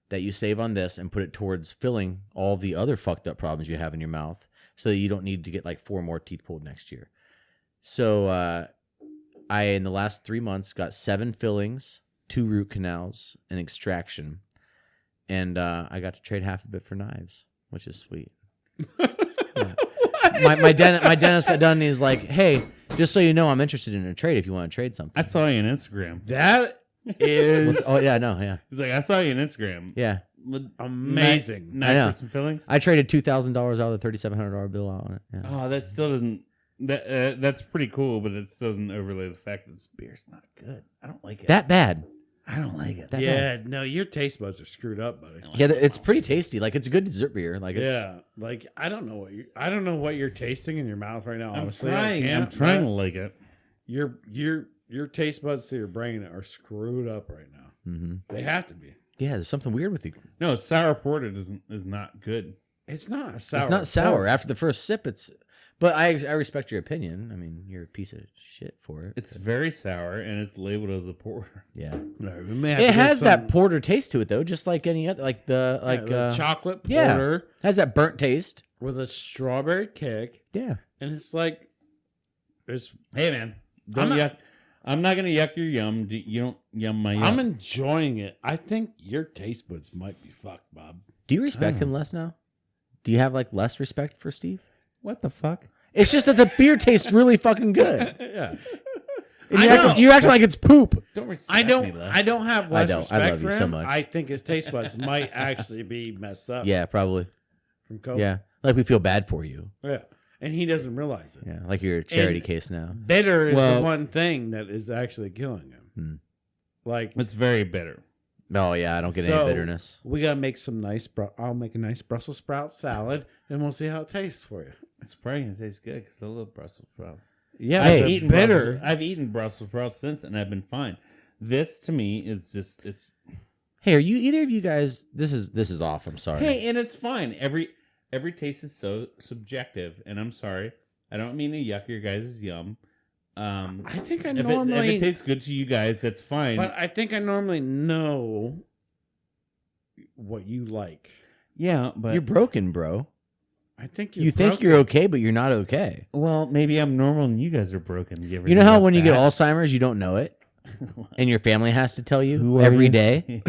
that you save on this and put it towards filling all the other fucked up problems you have in your mouth, so that you don't need to get like 4 more teeth pulled next year." So I, in the last 3 months, got 7 fillings, 2 root canals, an extraction. And I got to trade half of it for knives, which is sweet. Yeah. My dentist got done and he's like, "Hey, just so you know, I'm interested in a trade if you want to trade something." I saw you on Instagram. That is Oh, yeah, no, yeah. He's like, I saw you on Instagram. Yeah. amazing. Knife I know. for some fillings. I traded $2,000 out of the $3,700 bill out on it. Yeah. Oh, that still doesn't. That's pretty cool, but it still doesn't overlay the fact that this beer's not good. I don't like it. That bad. I don't like it. That Yeah, bad. no, your taste buds are screwed up, buddy. Yeah, it's pretty tasty. Like, it's a good dessert beer. Like, it's, Yeah, like I don't know what you're tasting in your mouth right now. I'm Honestly, trying. I can't, I'm trying to but like it. Your taste buds to your brain are screwed up right now. Mm-hmm. They have to be. Yeah, there's something weird with it. No, sour porter is not good. It's not sour. It's not sour. After the first sip, it's. But I respect your opinion. I mean, you're a piece of shit for it. It's very sour, and it's labeled as a porter. Yeah. No, we may have to It get has some- that porter taste to it though, just like any other, like the chocolate yeah. porter has that burnt taste. with a strawberry kick, Yeah. and it's like it's. Hey, man, don't I'm not- yuck. I'm not gonna yuck your yum. You don't yum my yum. I'm enjoying it. I think your taste buds might be fucked, Bob. Do you respect him less now? Do you have like less respect for Steve? What the fuck? It's just that the beer tastes really fucking good. Yeah, And you're acting like it's poop. Don't respect I me, don't. though. I don't have I less don't. I respect love for you him. so much. I think his taste buds might actually be messed up. Yeah, probably. from COVID. Yeah. Like we feel bad for you. Yeah, and he doesn't realize it. Yeah. Like you're a charity And- case now. Bitter is the Well- one thing that is actually killing him. Like, It's very bitter. Oh yeah, I don't get So- any bitterness. we gotta make some nice. I'll make a nice Brussels sprout salad, and we'll see how it tastes for you. It's probably gonna taste good because I love Brussels sprouts. Yeah, Hey, but I've eaten bitter. I've eaten Brussels sprouts since, and I've been fine. This to me is just it's. Hey, are you either of you guys? This is off. I'm sorry. Hey, and it's fine. Every taste is so subjective, and I'm sorry. I don't mean to yuck your guys' yum. I think I If normally, it tastes good to you guys, that's fine. but I think I normally know what you like. yeah, but You're broken, bro. I think You think you're okay, but you're not okay. well, maybe I'm normal and you guys are broken. You know how when you get Alzheimer's, you don't know it, and your family has to tell you every day.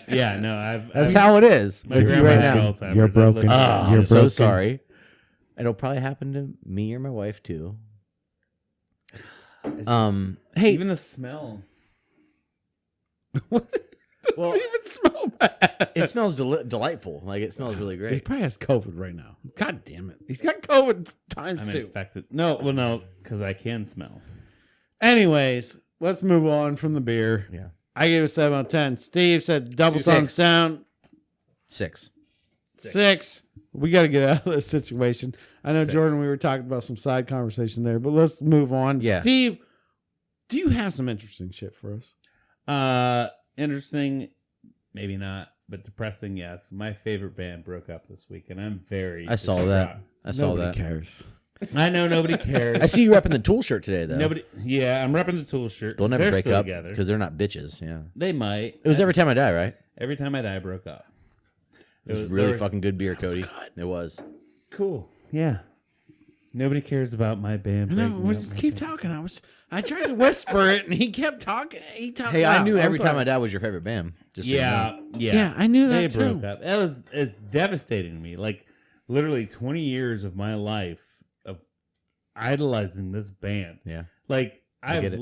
Yeah, no, I've. That's how it is. My With you grandma right had now. Alzheimer's. You're I've broken. lived with Oh, it. You're I'm so broken. sorry. It'll probably happen to me or my wife too. It's just- Hey, even the smell. Doesn't even smell bad. it smells delightful. Like it smells really He great. probably has COVID right now. God damn it. He's got COVID times I'm two. infected. No, because I can smell. Anyways, let's move on from the beer. Yeah, I gave it a 7 out of 10. Steve said double 6. thumbs down. 6. 6. We got to get out of this situation. I know, 6. Jordan, we were talking about some side conversation there, but let's move on. Yeah. Steve, do you have some interesting shit for us? Interesting, maybe not, but depressing, yes. My favorite band broke up this week, and I'm very. I saw distraught. that. I saw Nobody that. cares. I know nobody cares. I see you repping the Tool shirt today, though. Nobody. Yeah, I'm repping the Tool shirt. They'll never They're break still up together. because they're not bitches. Yeah, They might. it was Every Time I Die, right? Every Time I Die broke up. It was really fucking good beer, Cody. It was. Cool. Yeah. Nobody cares about my band. No, breaking we'll up. just keep talking. I tried to whisper it, and he kept talking. He talked. Hey, I knew loud. Every I'm Time I sorry. Die was your favorite band. Just so you know. Yeah. I knew They that too. broke up. It's devastating to me. Like literally 20 years of my life of idolizing this band. Yeah. Like get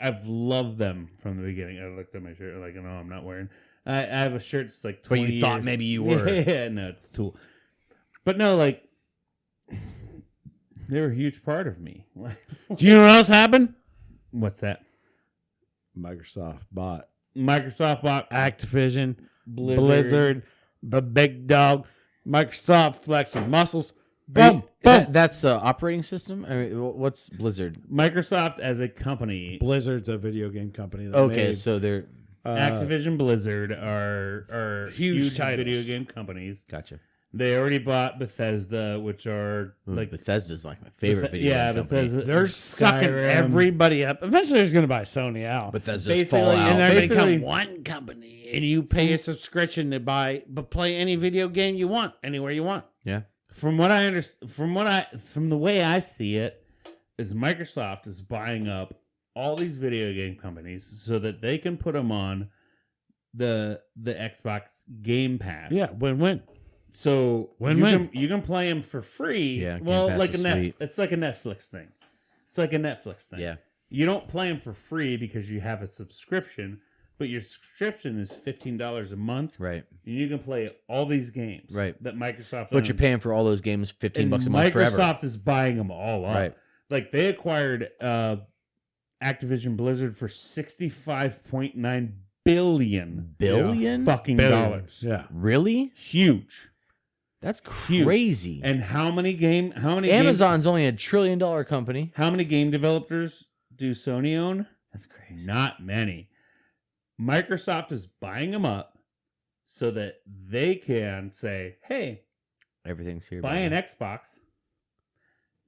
I've loved them from the beginning. I looked at my shirt like, no, I'm not wearing. I have a shirt that's like 20 But you thought years. maybe you were. Yeah, no, it's Tool. But no, like they were a huge part of me. Do you know what else happened? What's that? Microsoft bought Microsoft bought Activision, Blizzard, the big dog. Microsoft flexing muscles, Boom, boom. That's the operating system. I mean, what's Blizzard? Microsoft as a company, Blizzard's a video game company. That Okay, made, so they're Activision Blizzard are huge titles. video game companies. gotcha. They already bought Bethesda, which are Like Bethesda's like my favorite video yeah, game company. Bethesda. they're sucking Skyrim. everybody up. Eventually, they're going to buy Sony out. Bethesda's basically, Fallout. And they're going to Basically- become one company, and you pay a subscription to buy, but play any video game you want, anywhere you want. Yeah. From what I understand, from the way I see it, is Microsoft is buying up all these video game companies so that they can put them on the Xbox Game Pass. Yeah, win-win. So Win-win. you can play them for free. Yeah, Game well, Pass like is sweet. it's like a Netflix thing. It's like a Netflix thing. Yeah. You don't play them for free because you have a subscription, but your subscription is $15 a month. Right. And you can play all these games. Right. That Microsoft But you're owns. paying for all those games $15 And a month Microsoft forever. is buying them all up. Right. Like they acquired Activision Blizzard for $65.9 billion Billion? fucking Billions. dollars. Yeah. Really? Huge. That's Huge. crazy. And how many Amazon's only a $1 trillion company. how many game developers do Sony own? That's crazy. Not many. Microsoft is buying them up so that they can say, "Hey, Everything's here. buy an baby. Xbox,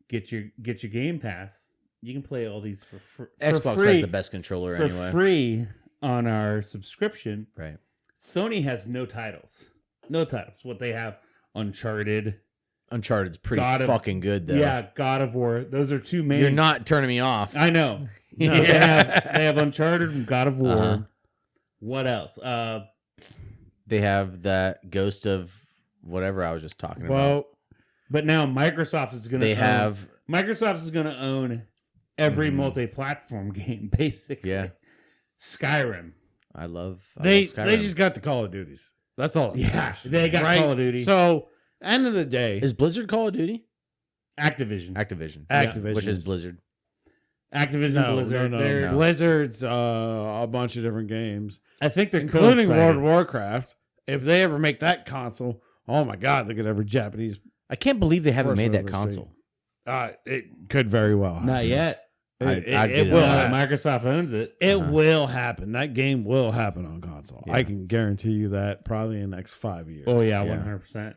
get your Game Pass. You can play all these for Xbox free, has the best controller for anyway. free on our subscription." Right. Sony has no titles. No titles. What they have: Uncharted. Uncharted's pretty God of- fucking good though. Yeah, God of War. Those are two main. You're not turning me off. I know. No, Yeah. they have Uncharted and God of War. Uh-huh. What else? They have that Ghost of whatever I was just talking about. Well, But now Microsoft is going to. They have Microsoft is going to own every multi-platform game, basically. Yeah. Skyrim. I love they Skyrim. just got the Call of Duties. That's all. It Yeah, matters. they got Right? Call of Duty. So, end of the day, Is Blizzard Call of Duty? Activision. Activision. Activision, Which is Blizzard. Activision No, Blizzard. no, They're- no. Blizzard's a bunch of different games, I think they're including coincided. World of Warcraft. If they ever make that console, oh my God, look at every Japanese. I can't believe they haven't person made that I've ever console. It could very well happen. Not yet. I'd It get it will on Well, happen. Microsoft owns it. It Uh-huh. will happen. That game will happen on console. Yeah. I can guarantee you that probably in the next 5 years. Oh yeah, Yeah. 100%.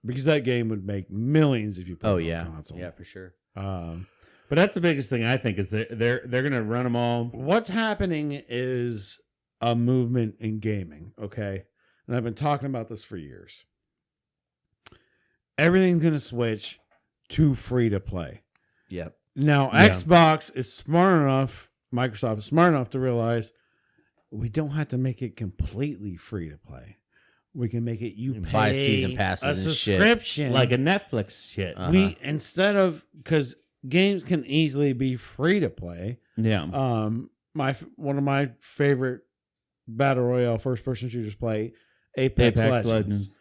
Because that game would make millions if you put Oh it yeah. on console. Yeah, for sure. But that's the biggest thing I think is that they're going to run them all. What's happening is a movement in gaming, okay? And I've been talking about this for years. Everything's going to switch to free to play. Yep. Now, Yeah. Xbox is smart enough, Microsoft is smart enough to realize we don't have to make it completely free to play. We can make it you can pay buy season passes a and shit. subscription. Like a Netflix shit. Uh-huh. We instead of because games can easily be free to play. Yeah. One of my favorite battle royale first person shooters play, Apex Legends,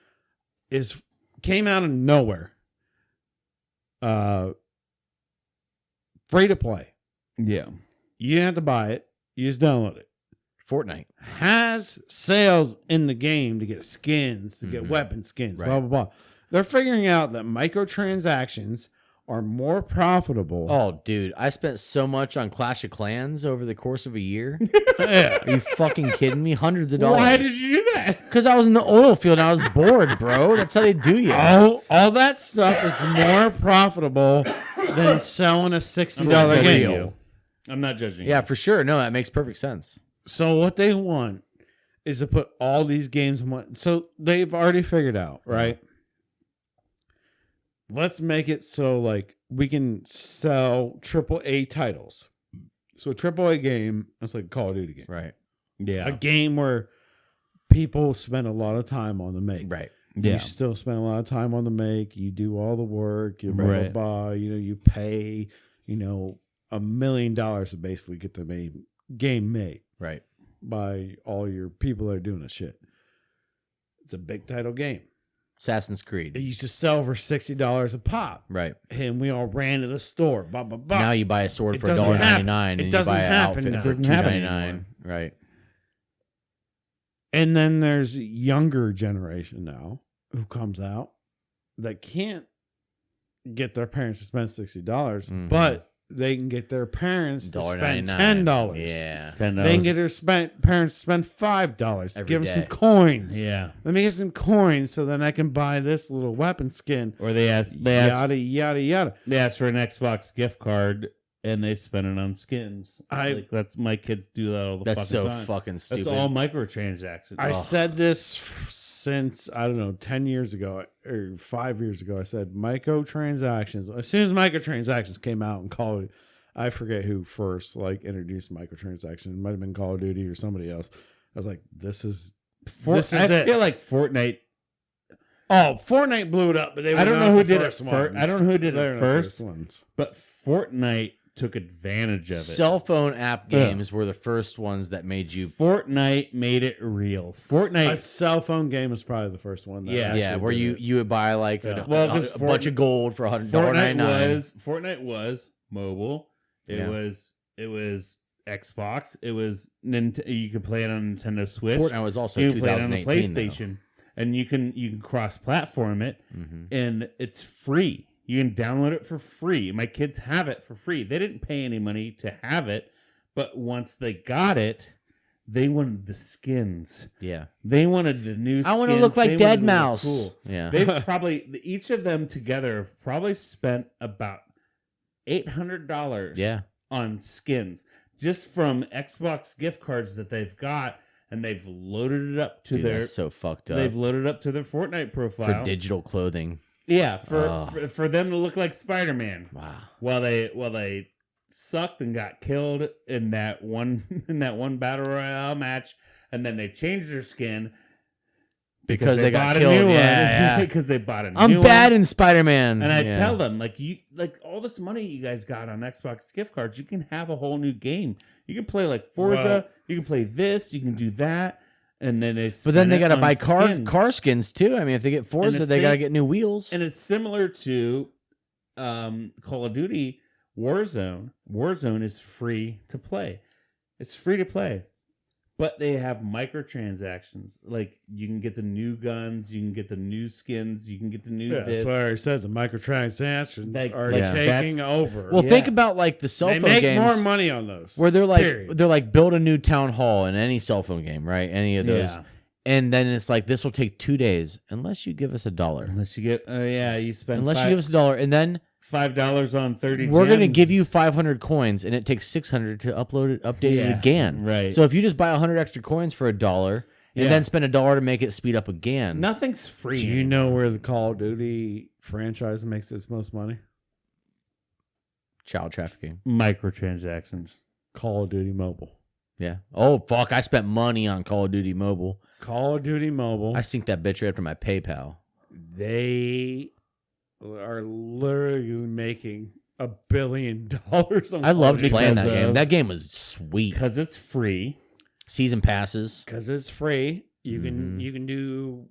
came out of nowhere. Free to play. Yeah. You didn't have to buy it. You just download it. Fortnite. Has sales in the game to get skins, to get weapon skins, Right. blah, blah, blah. They're figuring out that microtransactions are more profitable. Oh, dude, I spent so much on Clash of Clans over the course of a year. Yeah. Are you fucking kidding me? Hundreds of dollars. Why did you do that? Because I was in the oil field and I was bored, bro. That's how they do you. All that stuff is more profitable than selling a $60 game. I'm not judging. Yeah, for sure. No, that makes perfect sense. So what they want is to put all these games in one. So they've already figured out, right? Let's make it so like we can sell AAA titles. So a AAA game, that's like a Call of Duty game. Right. Yeah. A game where people spend a lot of time on the make. Right. Yeah. You still spend a lot of time on the make. You do all the work. You blah, blah, Right. blah. You pay, $1 million to basically get the game made Right. by all your people that are doing this shit. It's a big title game. Assassin's It Creed. used to sell for $60 a pop. Right. And we all ran to the store. Blah, blah, blah. Now you buy a sword It for doesn't $1.99 happen. and It you doesn't buy an happen outfit now. for It doesn't happen $2.99. anymore. Right. And then there's younger generation now who comes out. that can't get their parents to spend $60, but they can get their parents to spend $10. Yeah. $10. They can get their parents to spend $5 to give them some coins. Yeah. Let me get some coins so then I can buy this little weapon skin. Or they ask yada, yada, yada. They ask for an Xbox gift card and they spend it on skins. That's my kids do that all the fucking time. That's so fucking stupid. That's all microtransactions. I said this since, I don't know, 10 years ago or 5 years ago. I said microtransactions. As soon as microtransactions came out in Call of Duty, I forget who first introduced microtransactions. It might have been Call of Duty or somebody else. I was like, this is I feel like Fortnite. Oh, Fortnite blew it up, but I don't know who did it first. I don't know who did it it first, but Fortnite took advantage of it. Cell phone app games were the first ones that made you. Fortnite made it real. A cell phone game was probably the first one. Where you would buy a bunch of gold for $100.99. Fortnite was mobile. It was Xbox. It was you could play it on Nintendo Switch. Fortnite was also you can play it on the 2018, PlayStation, and you can cross-platform it, and it's free. You can download it for free. My kids have it for free. They didn't pay any money to have it, but once they got it, they wanted the skins. Yeah. They wanted the new skins. I want to look like Dead Mouse. Cool. Yeah. They've probably, each of them together have probably spent about $800 on skins just from Xbox gift cards that they've got. And they've loaded it up to that's so fucked up. They've loaded up to their Fortnite profile for digital clothing. Yeah, for them to look like Spider-Man. Wow. While they sucked and got killed in that one battle royale match, and then they changed their skin because they got killed. Yeah. Because they bought a new I'm bad one. in Spider-Man. And I tell them all this money you guys got on Xbox gift cards, you can have a whole new game. You can play like Forza. You can play this. You can do that. And then they got to buy car skins too. I mean, if they get Forza, they got to get new wheels. And it's similar to Call of Duty Warzone. Warzone is free to play. It's free to play. But they have microtransactions. Like, you can get the new guns, you can get the new skins, you can get the new that's why I said the microtransactions are taking over. Well, think about the cell phone games. They make more money on those. Where they're like build a new town hall in any cell phone game, right? Any of those. Yeah. And then it's like, this will take 2 days unless you give us $1. Unless you get, you spend unless you give us $1. And then $5 on 30 we're going to give you 500 coins, and it takes 600 to update it again. Right. So if you just buy 100 extra coins for $1 and then spend $1 to make it speed up again. Nothing's free. Do you know where the Call of Duty franchise makes its most money? Child trafficking. Microtransactions. Call of Duty Mobile. Yeah. Oh, fuck. I spent money on Call of Duty Mobile. Call of Duty Mobile. I synced that bitch right up to my PayPal. They are literally making $1 billion. I loved playing that game. That game was sweet because it's free. Season passes. Because it's free. You can do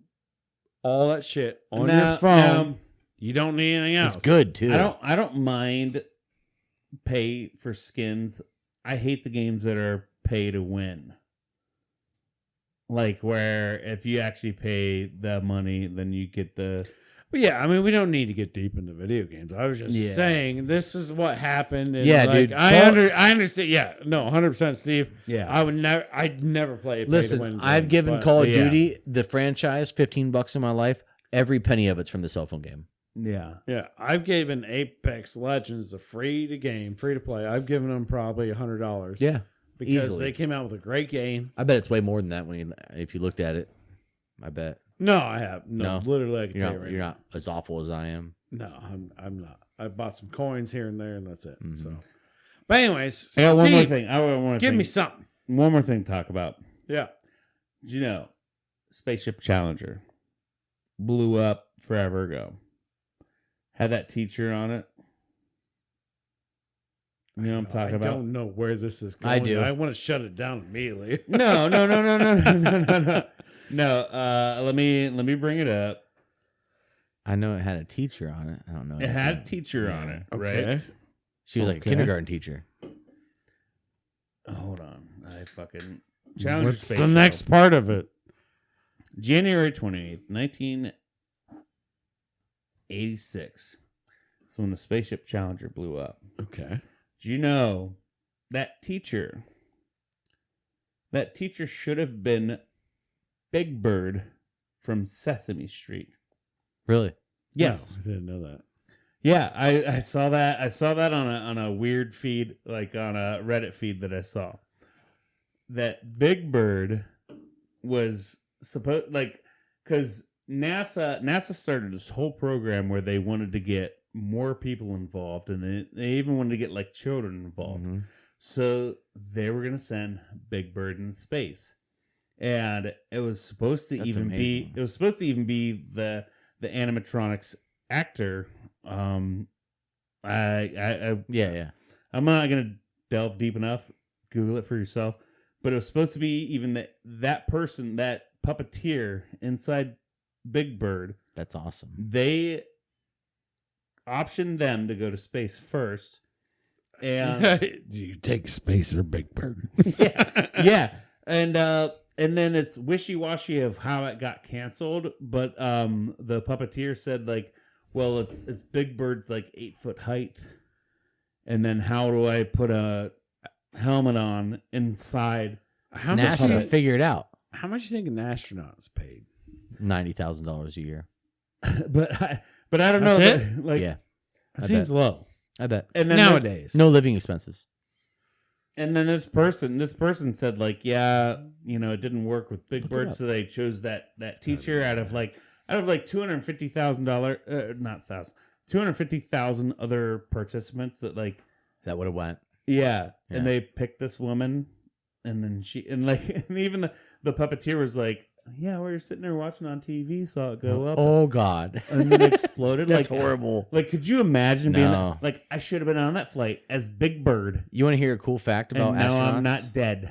all that shit on your phone. Now, you don't need anything else. It's good too. I don't mind pay for skins. I hate the games that are pay to win. Like where if you actually pay the money, then you get the. But yeah, I mean, we don't need to get deep into video games. I was just saying this is what happened. And dude. I understand. Yeah, no, 100%, Steve. Yeah, I'd never play. Listen, I've given Call of Duty the franchise $15 in my life. Every penny of it's from the cell phone game. Yeah, yeah. I've given Apex Legends a free to play. I've given them probably $100. Yeah, because easily. They came out with a great game. I bet it's way more than that if you looked at it. I bet. No, I have no. Literally, I can tell you right you're now. Not as awful as I am. No, I'm not. I bought some coins here and there, and that's it. So, but anyways, I got one more thing. Give me something. One more thing to talk about. Yeah. Did you know, Spaceship Challenger blew up forever ago. Had that teacher on it. You know what I'm talking about? I don't know where this is going. I do. I want to shut it down immediately. No. No, let me bring it up. I know it had a teacher on it. I don't know. It had a teacher on it, right? She was like a kindergarten teacher. Hold on. I fucking Challenger What's the next part of it? January 28th, 1986. So when the Spaceship Challenger blew up. Okay. Do you know that teacher should have been Big Bird from Sesame Street? Really? Yes. No, I didn't know that. Yeah, I saw that. I saw that on a weird feed, like on a Reddit feed that I saw. That Big Bird was supposed, like, because NASA started this whole program where they wanted to get more people involved, and they even wanted to get like children involved. Mm-hmm. So they were gonna send Big Bird in space, and it was supposed to That's even amazing. be the animatronics actor. Yeah. I'm not gonna delve deep enough. Google it for yourself. But it was supposed to be even that person, that puppeteer inside Big Bird. That's awesome. They optioned them to go to space first, and Do you take space or Big Bird? yeah, and then it's wishy-washy of how it got canceled. But the puppeteer said like, well, it's Big Bird's like 8-foot height, and then how do I put a helmet on inside? How much? NASA figure it out. How much do you think an astronaut's paid? $90,000 a year. but I don't know. That's it? Like, Yeah, That I seems bet. low I bet. and then nowadays. No living expenses. And then this person said like, yeah, it didn't work with Big Look it Bird, up. so they chose that teacher out of like $250,000, not thousand, 250,000 other participants that like, That would have went. yeah, Yeah. and they picked this woman, and then and even the puppeteer was like, yeah, we were sitting there watching on TV, saw it go up, Oh God, and then it exploded. that's like horrible. Like, could you imagine being No. like, I should have been on that flight as Big Bird, You want to hear a cool fact about and now astronauts? I'm not dead.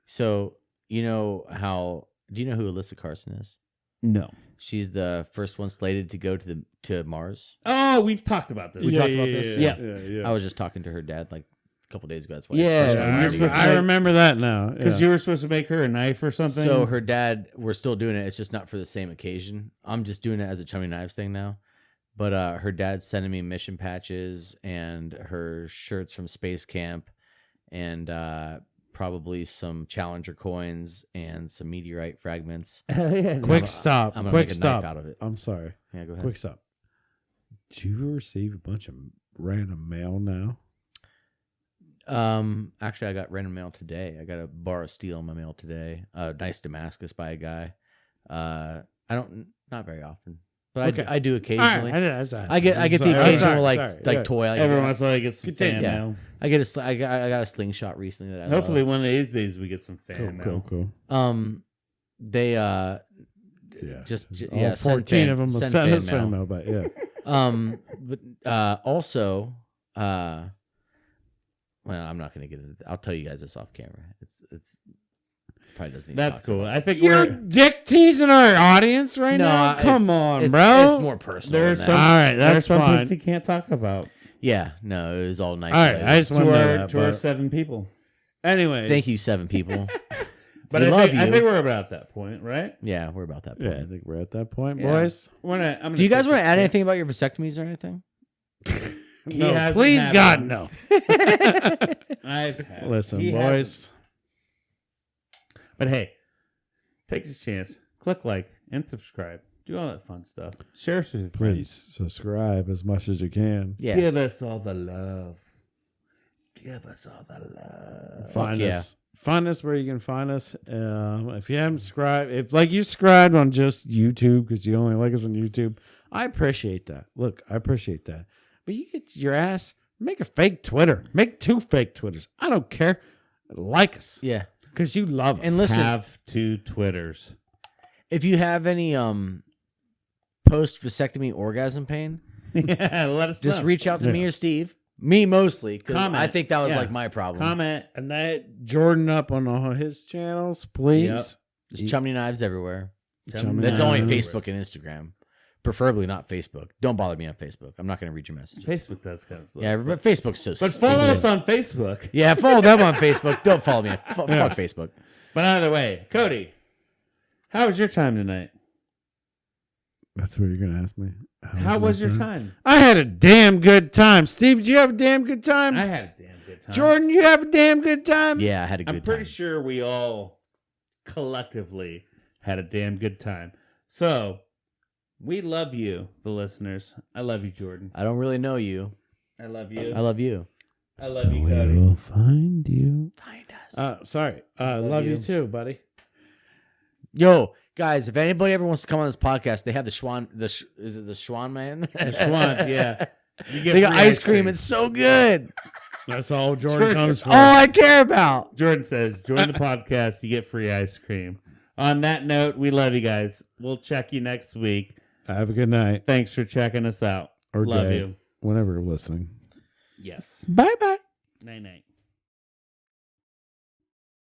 So do you know who Alyssa Carson is? No. She's the first one slated to go to Mars. Oh, we've talked about this. We talked about this? Yeah. I was just talking to her dad like a couple days ago. That's why. Yeah, it's and you're supposed to I make- remember that now. Because you were supposed to make her a knife or something. So her dad, we're still doing it. It's just not for the same occasion. I'm just doing it as a Chummy Knives thing now. But her dad's sending me mission patches and her shirts from space camp, and probably some Challenger coins and some meteorite fragments. Hell yeah. Quick stop. I'm gonna Quick make a stop. knife out of it. I'm sorry. Yeah, go ahead. Quick stop. Do you receive a bunch of random mail now? Actually, I got random mail today. I got a bar of steel in my mail today. Nice Damascus by a guy. Not very often, but Okay. I do occasionally. All right, I get the Sorry. occasional Sorry. like Yeah. toy. Every once in a while, I get some fan Yeah. mail. I get I got a slingshot recently that I Hopefully, love. one of these days, we get some fan mail. Cool. They Yeah. yeah, All send 14 fan- of them will send send fan us fan mail, but yeah. But also well, I'm not going to get into. I'll tell you guys this off camera. It's probably doesn't. Even That's talk cool. about. I think You're we're. dick teasing our audience right now? Come on, bro. It's more personal. There's than some. that. All right, There's that's some fine. things you can't talk about. Yeah, no, it was all nice. All right, I just want to know that. To our but 7 people. anyways. Thank you, 7 people. But We I love think, I you. think we're about that point, right? Yeah, we're about that point. Yeah, I think we're at that point, Yeah. boys. Do you guys want to add anything about your vasectomies or anything? No, hasn't please, had God, one. no. I've had. Listen, He boys. But hey, take this chance. Click like and subscribe. Do all that fun stuff. Share us with your friends. Please subscribe as much as you can. Yeah. Give us all the love. Give us all the love. Find yeah. us. Find us where you can find us. If you haven't subscribed, if like you subscribed on just YouTube because you only like us on YouTube, I appreciate that. Look, I appreciate that. But you get your ass, make a fake Twitter. Make 2 fake Twitters. I don't care. Like us. Yeah. Because you love us. And listen, Have 2 Twitters. if you have any post vasectomy orgasm pain, Yeah, let us just know. reach out to me Yeah. or Steve. Me mostly, 'cause Comment. I think that was Yeah. like my problem. Comment. And that Jordan up on all his channels, please. Yep. There's Chumney Knives everywhere. Chumney That's Knives. only Knives. Facebook and Instagram. Preferably not Facebook. Don't bother me on Facebook. I'm not going to read your message. Facebook does kind of slow. Yeah, but Facebook's so But stupid. follow us on Facebook. Yeah, follow them on Facebook. Don't follow me. Fuck Facebook. But either way, Cody, how was your time tonight? That's what you're going to ask me. How was your time? I had a damn good time. Steve, did you have a damn good time? I had a damn good time. Jordan, you have a damn good time? Yeah, I had a good time. I'm pretty sure we all collectively had a damn good time. So, we love you, the listeners. I love you, Jordan. I don't really know you. I love you. I love you. I love you, We Cody. will find you. Find us. Sorry. Love you too, buddy. Yo, guys, if anybody ever wants to come on this podcast, they have the Schwan. Is it the Schwan man? The Schwans, yeah. You get They got free ice cream. It's so good. That's all Jordan comes for. All I care about. Jordan says, join the podcast, you get free ice cream. On that note, we love you guys. We'll check you next week. Have a good night. Thanks for checking us out. Or love day, you. whenever you're listening. Yes. Bye-bye. Night-night.